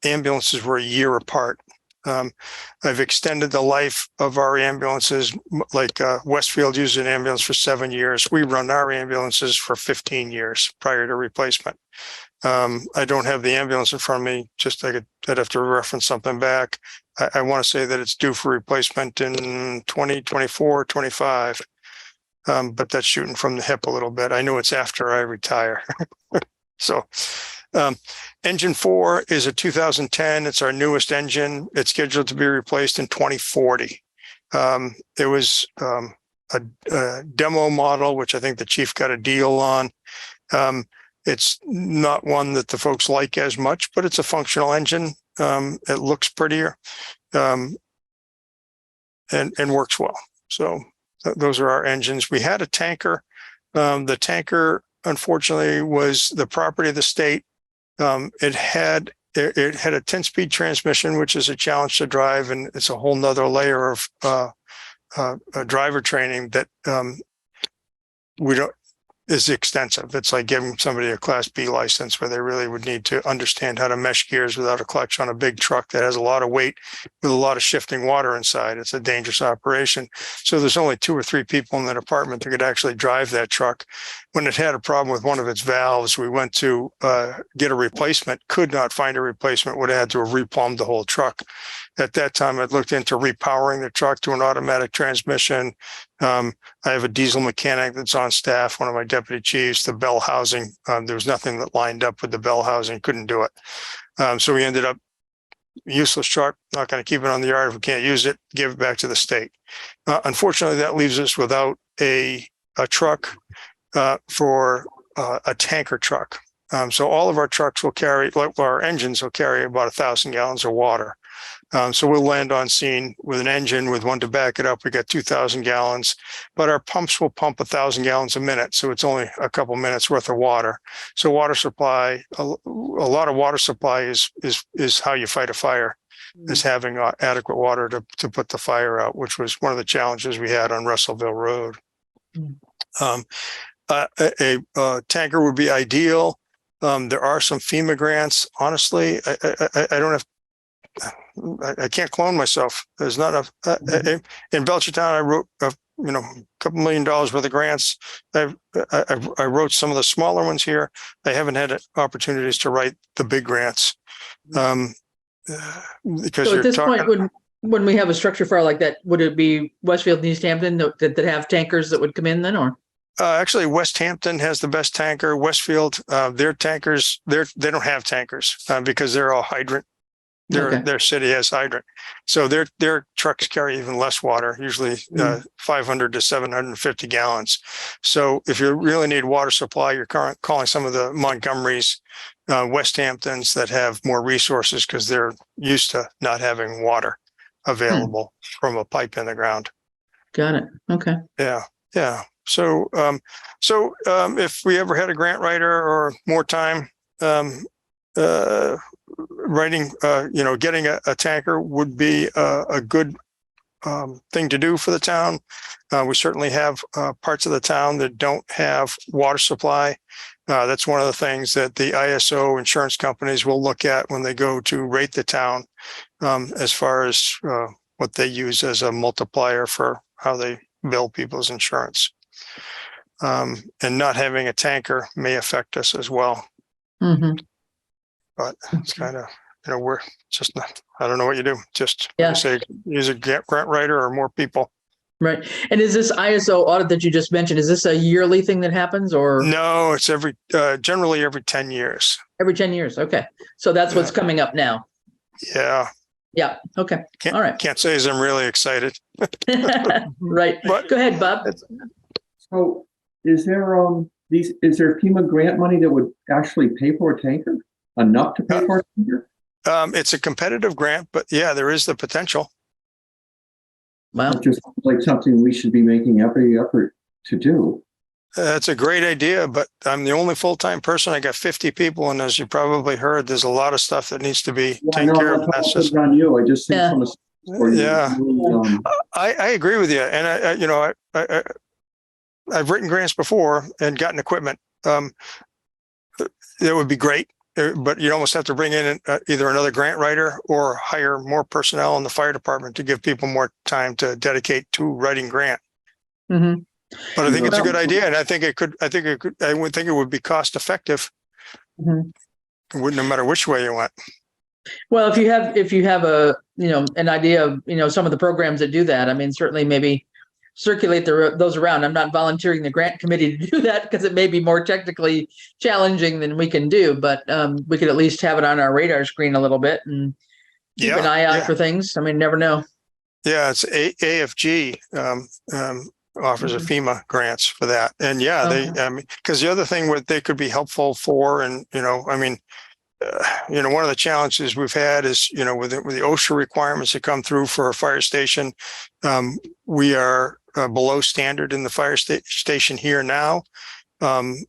ambulances were a year apart. I've extended the life of our ambulances, like Westfield used an ambulance for 7 years. We run our ambulances for 15 years prior to replacement. I don't have the ambulance in front of me, I'd have to reference something back. I want to say that it's due for replacement in 2024, 25. But that's shooting from the hip a little bit. I know it's after I retire. So engine 4 is a 2010. It's our newest engine. It's scheduled to be replaced in 2040. It was a demo model, which I think the chief got a deal on. It's not one that the folks like as much, but it's a functional engine. It looks prettier and works well. So those are our engines. We had a tanker. The tanker, unfortunately, was the property of the state. It had a 10-speed transmission, which is a challenge to drive, and it's a whole nother layer of driver training that we don't. Is extensive. It's like giving somebody a Class B license where they really would need to understand how to mesh gears without a clutch on a big truck that has a lot of weight with a lot of shifting water inside. It's a dangerous operation. So there's only 2 or 3 people in the department that could actually drive that truck. When it had a problem with one of its valves, we went to get a replacement, could not find a replacement, would have had to have replumbed the whole truck. At that time, I'd looked into repowering the truck to an automatic transmission. I have a diesel mechanic that's on staff, one of my deputy chiefs, the bell housing. There was nothing that lined up with the bell housing, couldn't do it. So we ended up useless truck, not going to keep it on the yard if we can't use it, give it back to the state. Unfortunately, that leaves us without a truck for a tanker truck. So all of our trucks will carry, our engines will carry about 1,000 gallons of water. So we'll land on scene with an engine with one to back it up. We got 2,000 gallons, but our pumps will pump 1,000 gallons a minute. So it's only a couple minutes worth of water. So water supply, a lot of water supply is how you fight a fire, is having adequate water to put the fire out, which was one of the challenges we had on Russellville Road. A tanker would be ideal. There are some FEMA grants. Honestly, I don't have. I can't clone myself. There's not enough. In Belchertown, I wrote a couple $1 million worth of grants. I wrote some of the smaller ones here. I haven't had opportunities to write the big grants. Because So at this point, when we have a structure fire like that, would it be Westfield and East Hampton that have tankers that would come in then, or? Actually, West Hampton has the best tanker. Westfield, their tankers, they don't have tankers because they're all hydrant. Their city has hydrant, so their trucks carry even less water, usually 500 to 750 gallons. So if you really need water supply, you're calling some of the Montgomerys, West Hamptons that have more resources because they're used to not having water available from a pipe in the ground. Got it. Okay. Yeah. So if we ever had a grant writer or more time, writing, getting a tanker would be a good thing to do for the town. We certainly have parts of the town that don't have water supply. That's one of the things that the ISO insurance companies will look at when they go to rate the town, as far as what they use as a multiplier for how they bill people's insurance. And not having a tanker may affect us as well. But it's kind of, we're just not, I don't know what you do. Just say use a grant writer or more people. Right. And is this ISO audit that you just mentioned, is this a yearly thing that happens, or? No, it's generally every 10 years. Every 10 years. Okay. So that's what's coming up now. Yeah. Yeah. Okay. All right. Can't say as I'm really excited. Right. But, go ahead, Bob. So is there FEMA grant money that would actually pay for a tanker? Enough to pay for a tanker? It's a competitive grant, but yeah, there is the potential. Wow. It's just like something we should be making every effort to do. That's a great idea, but I'm the only full-time person. I got 50 people, and as you probably heard, there's a lot of stuff that needs to be taken care of. That's just on you. I just think from I agree with you, and I've written grants before and gotten equipment. That would be great, but you'd almost have to bring in either another grant writer or hire more personnel in the fire department to give people more time to dedicate to writing grant. But I think it's a good idea, and I would think it would be cost effective. No matter which way you went. Well, if you have a an idea of some of the programs that do that, I mean, certainly maybe circulate those around. I'm not volunteering the grant committee to do that because it may be more technically challenging than we can do, but we could at least have it on our radar screen a little bit and keep an eye out for things. I mean, never know. Yeah, it's AFG offers a FEMA grants for that, and because the other thing they could be helpful for, and one of the challenges we've had is with the OSHA requirements that come through for a fire station, we are below standard in the fire station here now.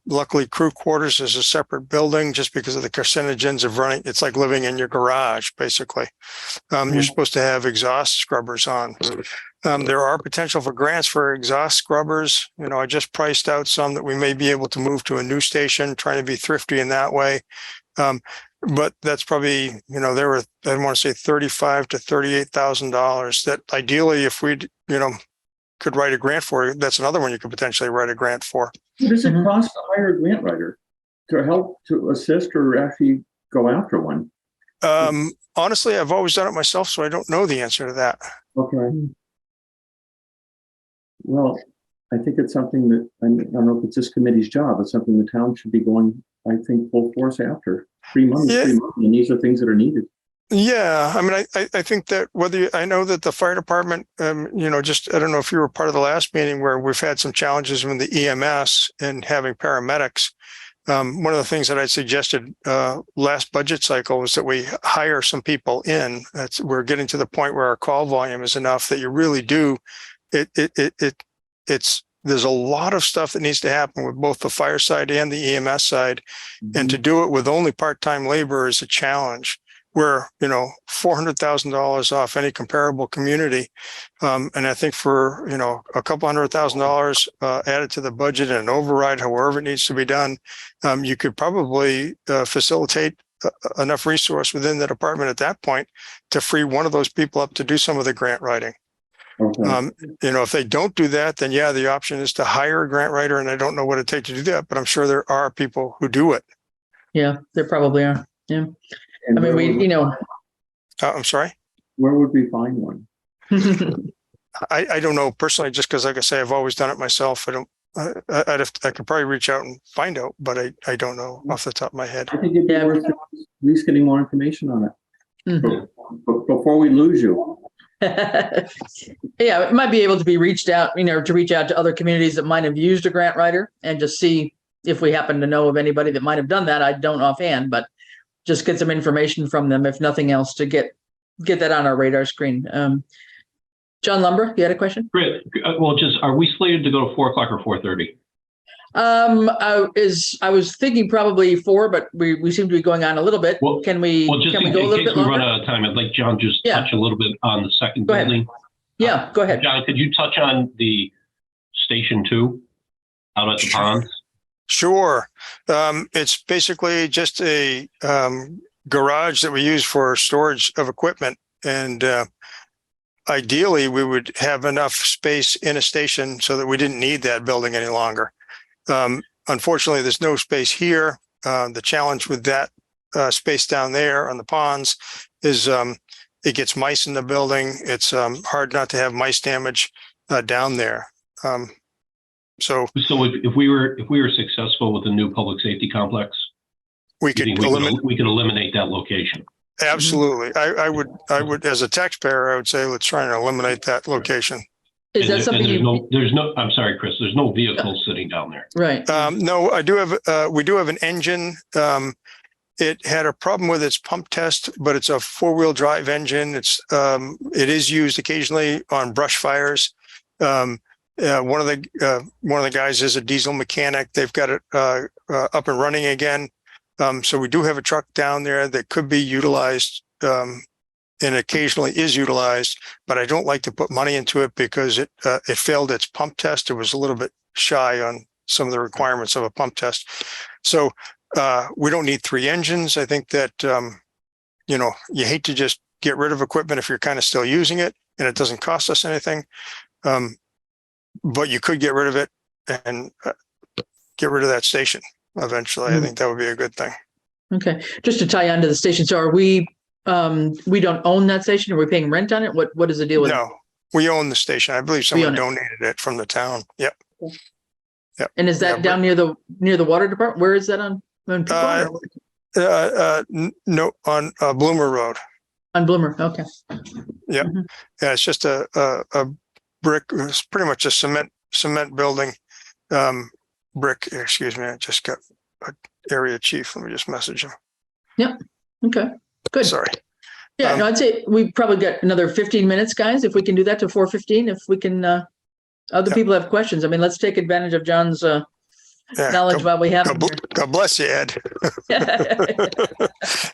Luckily, crew quarters is a separate building just because of the carcinogens of running. It's like living in your garage, basically. You're supposed to have exhaust scrubbers on. There are potential for grants for exhaust scrubbers. I just priced out some that we may be able to move to a new station, trying to be thrifty in that way. But that's probably, there were, I want to say $35,000 to $38,000 that ideally, if we, could write a grant for, that's another one you could potentially write a grant for. What does it cost to hire a grant writer to help, to assist, or actually go after one? Honestly, I've always done it myself, so I don't know the answer to that. Okay. Well, I think it's something that, I don't know if it's this committee's job, it's something the town should be going, I think, full force after. Free money, and these are things that are needed. Yeah, I mean, I think that I know that the fire department, I don't know if you were part of the last meeting where we've had some challenges with the EMS and having paramedics. One of the things that I suggested last budget cycle was that we hire some people in. We're getting to the point where our call volume is enough that you really do. There's a lot of stuff that needs to happen with both the fire side and the EMS side, and to do it with only part-time labor is a challenge. We're $400,000 off any comparable community, and I think for a couple $100,000 added to the budget and an override, however it needs to be done, you could probably facilitate enough resource within the department at that point to free one of those people up to do some of the grant writing. Okay. If they don't do that, then yeah, the option is to hire a grant writer, and I don't know what it takes to do that, but I'm sure there are people who do it. Yeah, there probably are. Yeah. And I mean, I'm sorry. where would we find one? I don't know personally, just because, like I say, I've always done it myself. I could probably reach out and find out, but I don't know off the top of my head. I think it'd be worth at least getting more information on it before we lose you. Yeah, it might be able to be reached out, to reach out to other communities that might have used a grant writer and just see if we happen to know of anybody that might have done that. I don't offhand, but just get some information from them, if nothing else, to get that on our radar screen. John Lumber, you had a question? Great. Well, are we slated to go to 4 o'clock or 4:30? I was thinking probably 4, but we seem to be going on a little bit. Well, can we just go a in little case bit we longer? run out of time, I'd like John just touch a little bit on the second Go ahead. building. Yeah, go ahead. John, could you touch on the Station 2 out at the ponds? Sure. It's basically just a garage that we use for storage of equipment. And ideally, we would have enough space in a station so that we didn't need that building any longer. Unfortunately, there's no space here. The challenge with that space down there on the ponds is it gets mice in the building. It's hard not to have mice damage down there. So if we were successful with the new public safety complex, we could eliminate that location. Absolutely. I would, as a taxpayer, I would say, let's try and eliminate that location. Is that something I'm sorry, Chris, there's no vehicles sitting down there. Right. No, we do have an engine. It had a problem with its pump test, but it's a 4-wheel drive engine. It is used occasionally on brush fires. One of the guys is a diesel mechanic. They've got it up and running again. So we do have a truck down there that could be utilized, and occasionally is utilized, but I don't like to put money into it because it failed its pump test. It was a little bit shy on some of the requirements of a pump test. So we don't need 3 engines. I think that, you hate to just get rid of equipment if you're kind of still using it and it doesn't cost us anything. But you could get rid of it and get rid of that station eventually. I think that would be a good thing. Okay. Just to tie on to the station. So are we don't own that station? Are we paying rent on it? What is the deal with it? No, we own the station. I believe someone donated it from the town. Yep. Yep. And is that down near the water department? Where is that on? No, on Bloomer Road. On Bloomer. Okay. Yeah. Mm-hmm. Yeah. It's just a brick. It's pretty much a cement building. Brick. Excuse me. I just got an area chief. Let me just message him. Yep. Okay. Good. Sorry. Yeah. No, I'd say we've probably got another 15 minutes, guys. If we can do that to 4:15, if we can. Other people have questions. I mean, let's take advantage of John's knowledge while we have him here. God bless you, Ed.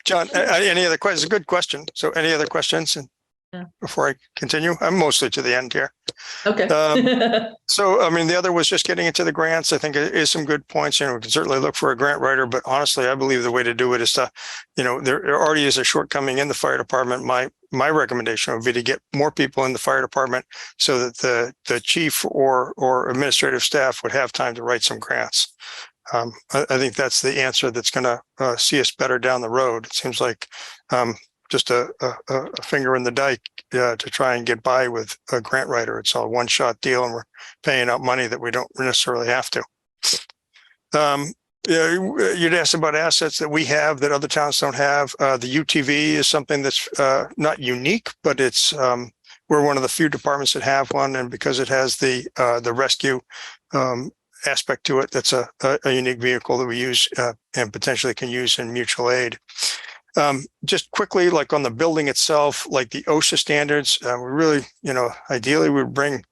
John, any other questions? It's a good question. So any other questions before I continue? I'm mostly to the end here. Okay. So, I mean, the other was just getting into the grants. I think it is some good points. We can certainly look for a grant writer, but honestly, I believe the way to do it is to, there already is a shortcoming in the fire department. My recommendation would be to get more people in the fire department so that the chief or administrative staff would have time to write some grants. I think that's the answer that's going to see us better down the road. It seems like just a finger in the dike to try and get by with a grant writer. It's a one-shot deal, and we're paying out money that we don't necessarily have to. You'd asked about assets that we have that other towns don't have. The UTV is something that's not unique, but it's we're one of the few departments that have one, and because it has the rescue aspect to it that's a unique vehicle that we use and potentially can use in mutual aid. Just quickly, like on the building itself, like the OSHA standards, we really, ideally we bring,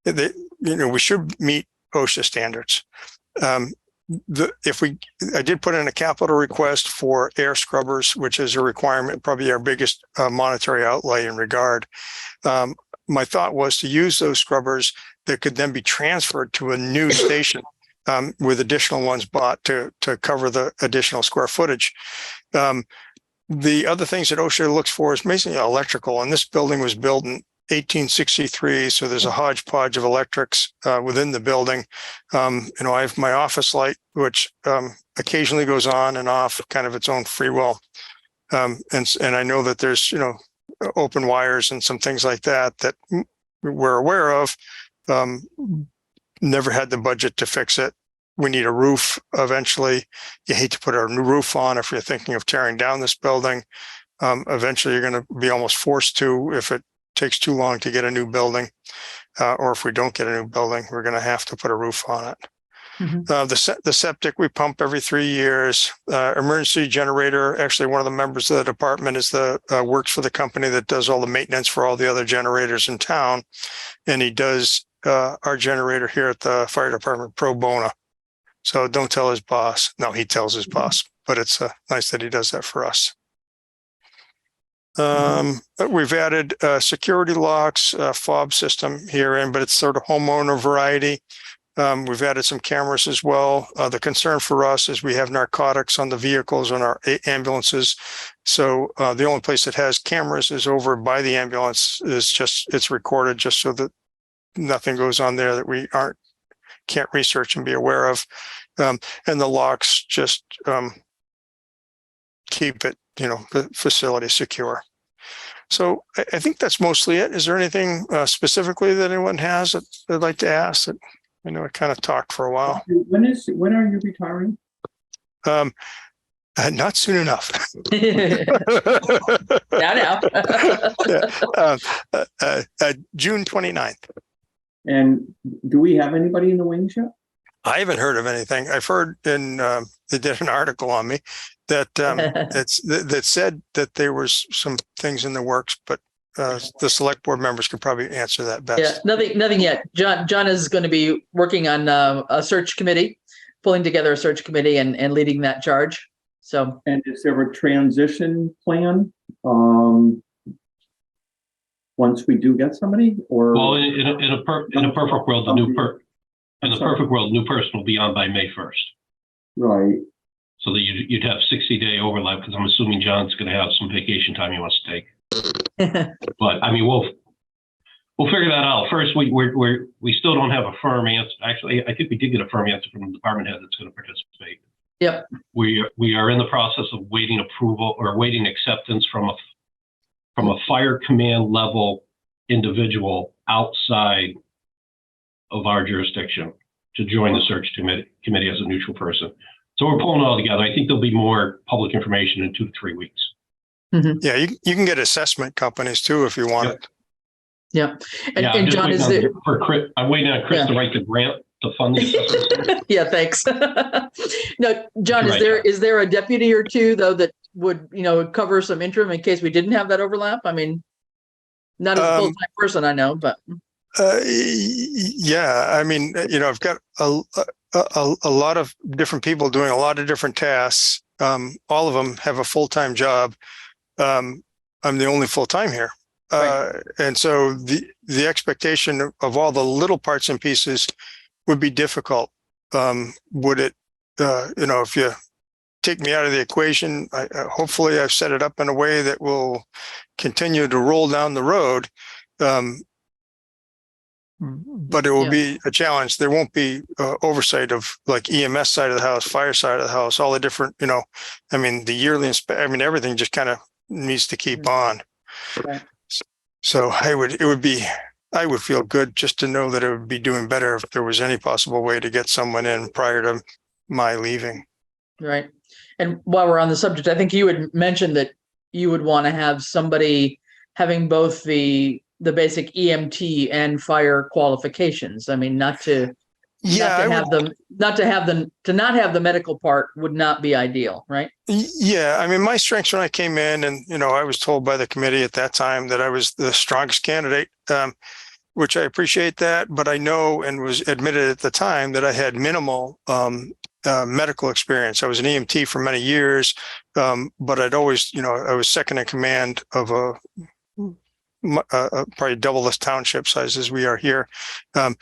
we should meet OSHA standards. I did put in a capital request for air scrubbers, which is a requirement, probably our biggest monetary outlay in regard. My thought was to use those scrubbers that could then be transferred to a new station with additional ones bought to cover the additional square footage. The other things that OSHA looks for is basically electrical, and this building was built in 1863, so there's a hodgepodge of electrics within the building. I have my office light, which occasionally goes on and off, kind of its own free will. And I know that there's, open wires and some things like that we're aware of. Never had the budget to fix it. We need a roof eventually. You hate to put a new roof on if you're thinking of tearing down this building. Eventually, you're going to be almost forced to if it takes too long to get a new building, or if we don't get a new building, we're going to have to put a roof on it. The septic we pump every 3 years. Emergency generator. Actually, one of the members of the department is works for the company that does all the maintenance for all the other generators in town, and he does our generator here at the fire department pro bono. So don't tell his boss. No, he tells his boss, but it's nice that he does that for us. We've added security locks, fob system here in, but it's sort of homeowner variety. We've added some cameras as well. The concern for us is we have narcotics on the vehicles on our ambulances. So the only place that has cameras is over by the ambulance. It's recorded just so that nothing goes on there that we can't research and be aware of. And the locks just keep it, the facility secure. So I think that's mostly it. Is there anything specifically that anyone has that they'd like to ask? That I know I kind of talked for a while. When are you retiring? Not soon enough. Now. June 29th. And do we have anybody in the wings yet? I haven't heard of anything. I've heard they did an article on me that that said that there was some things in the works, but the select board members could probably answer that best. Yeah, nothing yet. John is going to be working on a search committee, pulling together a search committee and leading that charge. So, and is there a transition plan once we do get somebody? Or well, in a perfect world, the new person will be on by May 1st. Right. So that you'd have 60-day overlap, because I'm assuming John's going to have some vacation time he wants to take. But I mean, we'll figure that out. First, we still don't have a firm answer. Actually, I think we did get a firm answer from the department head that's going to participate. Yep. We are in the process of waiting approval or waiting acceptance from a fire command level individual outside of our jurisdiction to join the search committee as a neutral person. So we're pulling it all together. I think there'll be more public information in 2 to 3 weeks. Mm-hmm. Yeah, you can get assessment companies too if you want. Yep. And John, is there? I'm waiting on Chris to write the grant to fund the assessment. Yeah, thanks. No, John, is there a deputy or two though that would cover some interim in case we didn't have that overlap? I mean, not as a full-time person, I know, but. Yeah, I mean, I've got a lot of different people doing a lot of different tasks. All of them have a full-time job. I'm the only full-time here. Right. And so the expectation of all the little parts and pieces would be difficult. Would it, if you take me out of the equation, hopefully I've set it up in a way that will continue to roll down the road. But it will be a challenge. There won't be oversight of like EMS side of the house, fire side of the house, all the different, the yearly everything just kind of needs to keep on. Right. So I would feel good just to know that it would be doing better if there was any possible way to get someone in prior to my leaving. Right. And while we're on the subject, I think you had mentioned that you would want to have somebody having both the basic EMT and fire qualifications. I mean, not to Yeah, not to have the medical part would not be ideal, right? Yeah, I mean, my strengths when I came in, and I was told by the committee at that time that I was the strongest candidate, which I appreciate that. But I know and was admitted at the time that I had minimal medical experience. I was an EMT for many years, but I'd always, I was second in command of probably double this township size as we are here. And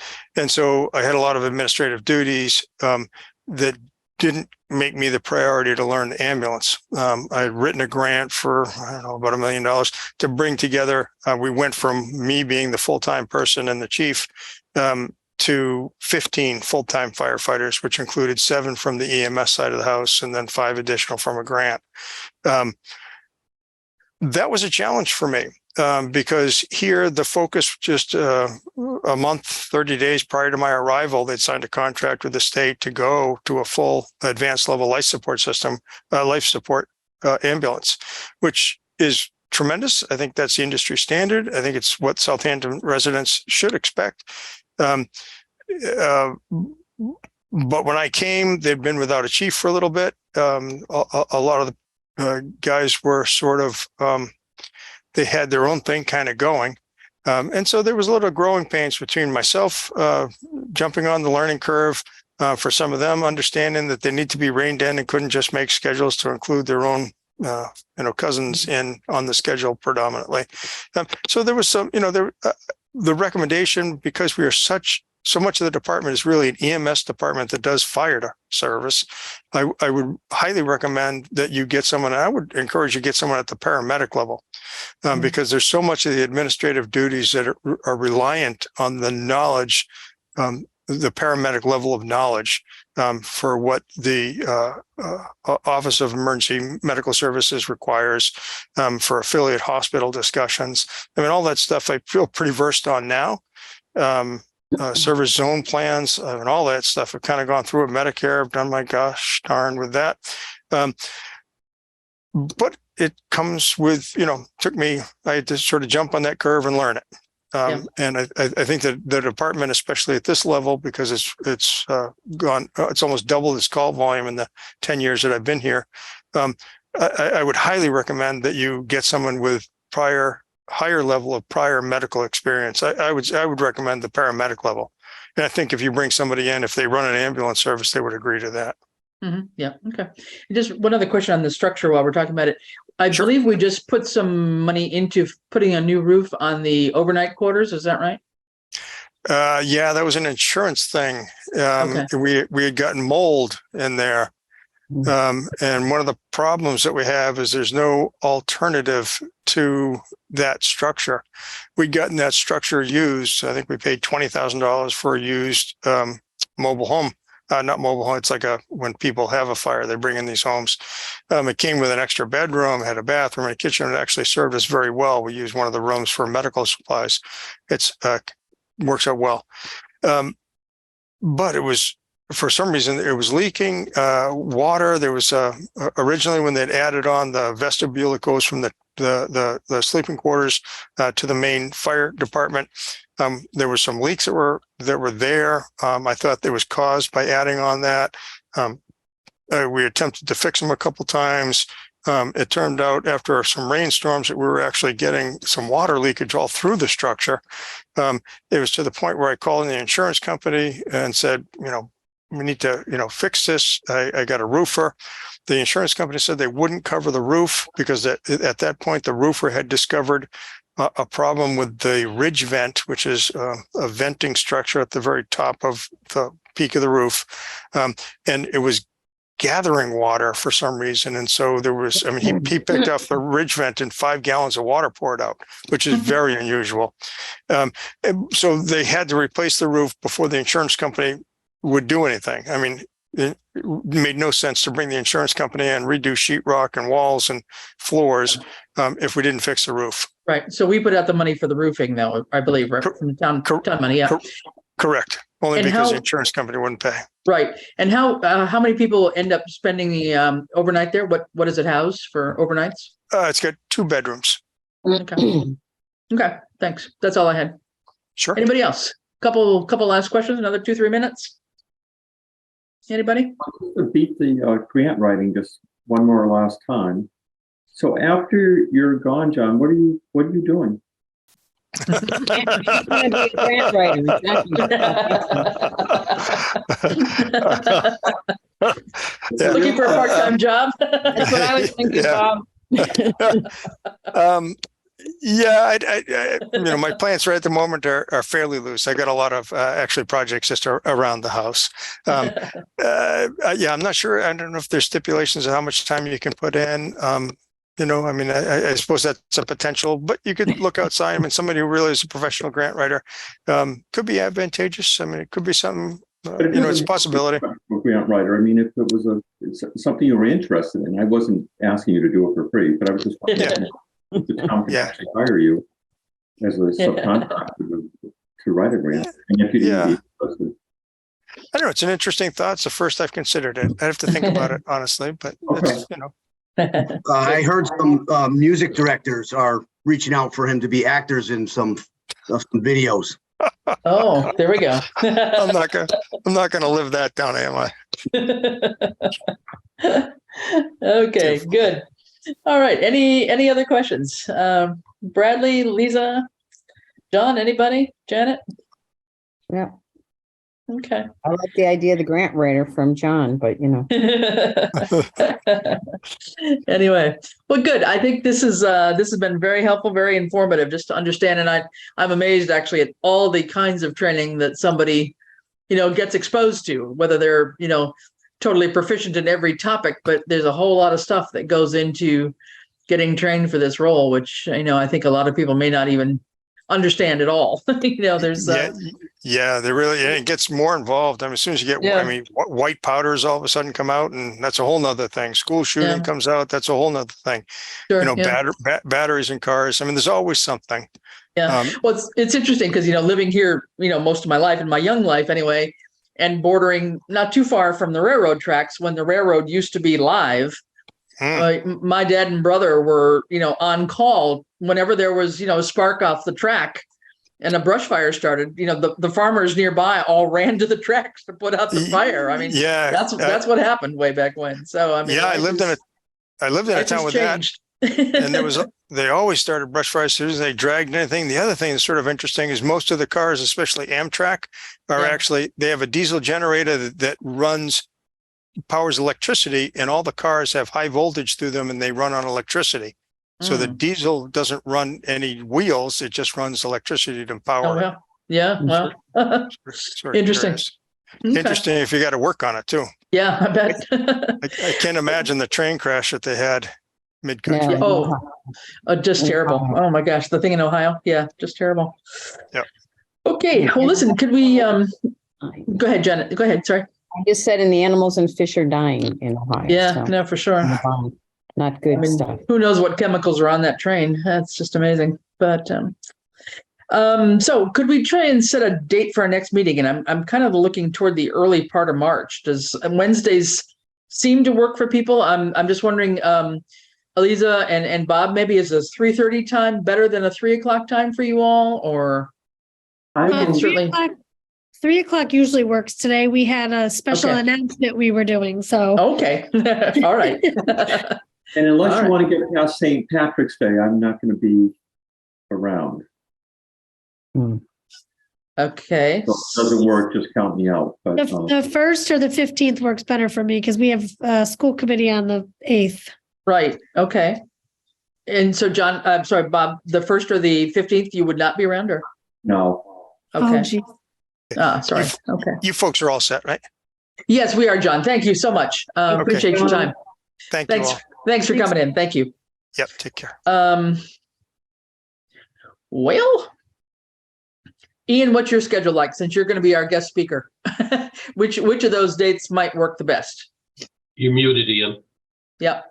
so I had a lot of administrative duties that didn't make me the priority to learn the ambulance. I had written a grant for, I don't know, about $1 million to bring together. We went from me being the full-time person and the chief to 15 full-time firefighters, which included 7 from the EMS side of the house and then 5 additional from a grant. That was a challenge for me. Because here the focus just a month, 30 days prior to my arrival, they'd signed a contract with the state to go to a full advanced level life support system, life support ambulance, which is tremendous. I think that's the industry standard. I think it's what Southampton residents should expect. But when I came, they'd been without a chief for a little bit. A lot of the guys were sort of they had their own thing kind of going. And so there was a little growing pains between myself jumping on the learning curve, for some of them understanding that they need to be reined in and couldn't just make schedules to include their own cousins in on the schedule predominantly. So there was some, the recommendation, because we are so much of the department is really an EMS department that does fire service. I would highly recommend that you get someone, I would encourage you to get someone at the paramedic level, because there's so much of the administrative duties that are reliant on the knowledge, the paramedic level of knowledge for what the Office of Emergency Medical Services requires for affiliate hospital discussions. I mean, all that stuff I feel pretty versed on now. Service zone plans and all that stuff. I've kind of gone through it. Medicare, I've done my gosh darn with that. But it comes with, I had to sort of jump on that curve and learn it. And I think that the department, especially at this level, because it's almost doubled its call volume in the 10 years that I've been here. I would highly recommend that you get someone with higher level of prior medical experience. I would recommend the paramedic level. And I think if you bring somebody in, if they run an ambulance service, they would agree to that. Mm-hmm. Yeah. Okay. Just one other question on the structure while we're talking about it. I believe we just put some money into putting a new roof on the overnight quarters. Is that right? Yeah, that was an insurance thing. Okay. We had gotten mold in there. And one of the problems that we have is there's no alternative to that structure. We'd gotten that structure used. I think we paid $20,000 for a used mobile home. Not mobile home. It's like when people have a fire, they bring in these homes. It came with an extra bedroom, had a bathroom and a kitchen. It actually served us very well. We used one of the rooms for medical supplies. It's works out well. But it was, for some reason, it was leaking water. There was originally when they'd added on the vestibule that goes from the sleeping quarters to the main fire department. There were some leaks that were there. I thought they was caused by adding on that. We attempted to fix them a couple times. It turned out after some rainstorms that we were actually getting some water leakage all through the structure. It was to the point where I called in the insurance company and said, we need to, fix this. I got a roofer. The insurance company said they wouldn't cover the roof because at that point, the roofer had discovered a problem with the ridge vent, which is a venting structure at the very top of the peak of the roof. And it was gathering water for some reason. And so there was, he picked off the ridge vent and 5 gallons of water poured out, which is very unusual. So they had to replace the roof before the insurance company would do anything. It made no sense to bring the insurance company in, redo sheetrock and walls and floors if we didn't fix the roof. Right. So we put out the money for the roofing, though, I believe, right? From town money. Yeah. Correct. Only because the insurance company wouldn't pay. Right. And how many people end up spending the overnight there? What does it house for overnights? It's got 2 bedrooms. Okay. Okay. Thanks. That's all I had. Sure. Anybody else? Couple last questions. Another 2-3 minutes. Anybody? To beat the grant writing just one more last time. So after you're gone, John, what are you doing? He's gonna be a grant writer. Looking for a part-time job? That's what I was thinking, Yeah. Bob. Yeah, my plans right at the moment are fairly loose. I got a lot of actually projects just around the house. Yeah, I'm not sure. I don't know if there's stipulations of how much time you can put in. I suppose that's a potential, but you could look outside. I mean, somebody who really is a professional grant writer could be advantageous. I mean, it could be something. It's a possibility. Grant writer. I mean, if it was it's something you were interested in, I wasn't asking you to do it for free, but I was just wondering if the town can actually hire you as a subcontractor to write a grant. And if you didn't be interested. I don't know. It's an interesting thought. It's the first I've considered it. I have to think about it honestly, but it's, I heard some music directors are reaching out for him to be actors in some videos. Oh, there we go. I'm not gonna live that down, am I? Okay, good. All right. Any other questions? Bradley, Lisa, John, anybody? Janet? Yeah. Okay. I like the idea of the grant writer from John, but Anyway, well, good. I think this has been very helpful, very informative, just to understand. And I'm amazed actually at all the kinds of training that somebody, gets exposed to, whether they're, totally proficient in every topic, but there's a whole lot of stuff that goes into getting trained for this role, which, I think a lot of people may not even understand at all. There's yeah, they really, it gets more involved. I mean, as soon as you get, white powders all of a sudden come out, and that's a whole nother thing. School shooting comes out, that's a whole nother thing. Sure, batteries in cars. I mean, there's always something. Yeah. Well, it's interesting because, living here, most of my life, in my young life anyway, and bordering not too far from the railroad tracks, when the railroad used to be live, my dad and brother were, on call whenever there was, a spark off the track and a brush fire started. The farmers nearby all ran to the tracks to put out the fire. I mean, that's what happened way back when. So I mean, I lived in a town with changed. That, and they always started brush fires as soon as they dragged anything. The other thing that's sort of interesting is most of the cars, especially Amtrak, are actually, they have a diesel generator that powers electricity, and all the cars have high voltage through them and they run on electricity. So the diesel doesn't run any wheels, it just runs electricity to power. Oh, yeah. Well, interesting. Interesting if you got to work on it too. Yeah, I bet. I can't imagine the train crash that they had mid-country. Oh, just terrible. Oh my gosh, the thing in Ohio. Yeah, just terrible. Yeah. Okay. Well, listen, could we go ahead, Janet? Go ahead. Sorry. I just said, and the animals and fish are dying in Ohio. Yeah, so. no, for sure. Not good stuff. Who knows what chemicals are on that train? That's just amazing. But so could we try and set a date for our next meeting? And I'm kind of looking toward the early part of March. Does Wednesdays seem to work for people? I'm just wondering, Eliza and Bob, maybe is a 3:30 time better than a 3 o'clock time for you all? Or certainly 3 o'clock usually works. Today we had a special announcement we were doing. So okay. All right. And unless you want to get past St. Patrick's Day, I'm not going to be around. Okay. So if it doesn't work, just count me out. But the 1st or the 15th works better for me because we have school committee on the 8th. Right. Okay. And so, John, I'm sorry, Bob, the 1st or the 15th, you would not be around, or? No. Okay. Sorry. Okay. You folks are all set, right? Yes, we are, John. Thank you so much. Appreciate your time. Thanks you all. Thanks for coming in. Thank you. Yep. Take care. Well, Ian, what's your schedule like since you're going to be our guest speaker? Which of those dates might work the best? You're muted, Ian. Yep.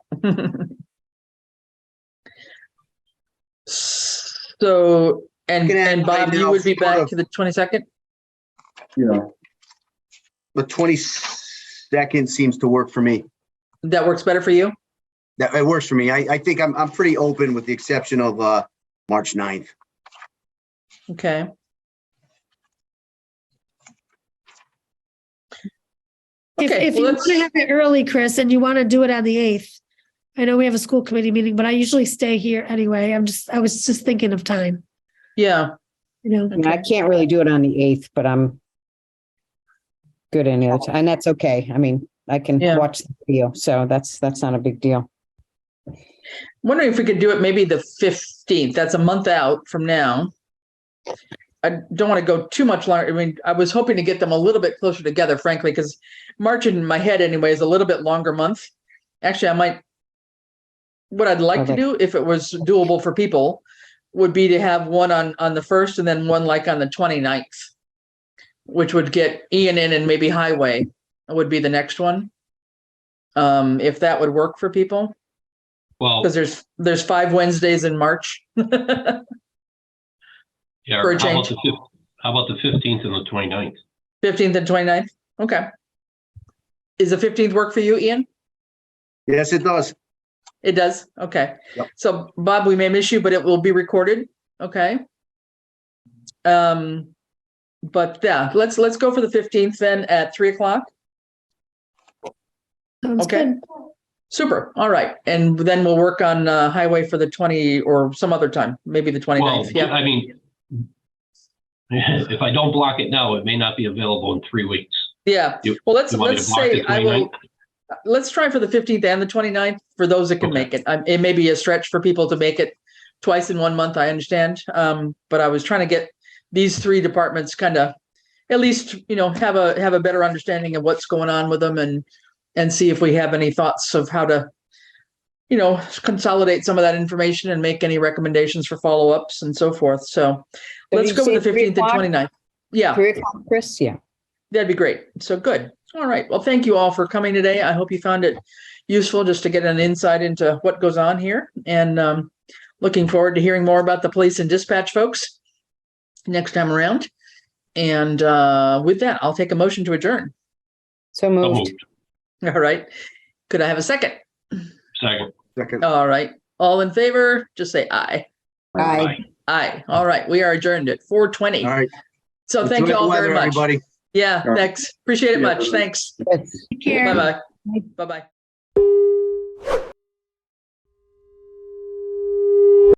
So, and Bob, you would be back to the 22nd? Yeah. The 22nd seems to work for me. That works better for you? That it works for me. I think I'm pretty open with the exception of March 9th. Okay. Okay, If well, you want let's- to have it early, Chris, and you want to do it on the 8th, I know we have a school committee meeting, but I usually stay here anyway. I was just thinking of time, Yeah, you know. I mean, I can't really do it on the 8th, but I'm good any other time, and that's okay. I mean, I can Yeah. watch the video, so that's not a big deal. wondering if we could do it maybe the 15th. That's a month out from now. I don't want to go too much longer. I mean, I was hoping to get them a little bit closer together, frankly, because March in my head anyway is a little bit longer month. Actually, what I'd like to Okay. do, if it was doable for people, would be to have one on the 1st and then one like on the 29th, which would get Ian in and maybe Highway would be the next one. If that would work for people, Well, because there's 5 Wednesdays in March. yeah, for a how about change. how about the 15th and the 29th? 15th and 29th. Okay. Is the 15th work for you, Ian? Yes, it does. It does. Okay. Yep. So Bob, we may miss you, but it will be recorded. Okay. But yeah, let's go for the 15th then at 3:00. Sounds Okay. good. Super. All right. And then we'll work on Highway for the 20 or some other time, maybe the 29th. Well, Yeah. I mean, if I don't block it now, it may not be available in 3 weeks. Yeah. You- Well, let's you want me to block say the I will. 29th? Let's try for the 15th and the 29th for those that can Okay. make it. It may be a stretch for people to make it twice in 1 month. I understand. But I was trying to get these 3 departments kind of at least, have a better understanding of what's going on with them and see if we have any thoughts of how to, consolidate some of that information and make any recommendations for follow-ups and so forth. So let's did go you with the say 3 15th and o'clock? 29th. Yeah. 3:00, Chris? Yeah. That'd be great. So good. All right. Well, thank you all for coming today. I hope you found it useful just to get an insight into what goes on here. And looking forward to hearing more about the police and dispatch folks next time around. And with that, I'll take a motion to adjourn. So So moved. moved. All right. Could I have a second? Second. Second. All right. All in favor, just say aye. Aye. Aye. All right. We are adjourned at 4:20. All right. So thank Enjoy you the all very weather, much. everybody. Yeah, All right. thanks. Appreciate it Yeah, much. everybody. Thanks. Good. Take care. Bye-bye. Bye-bye.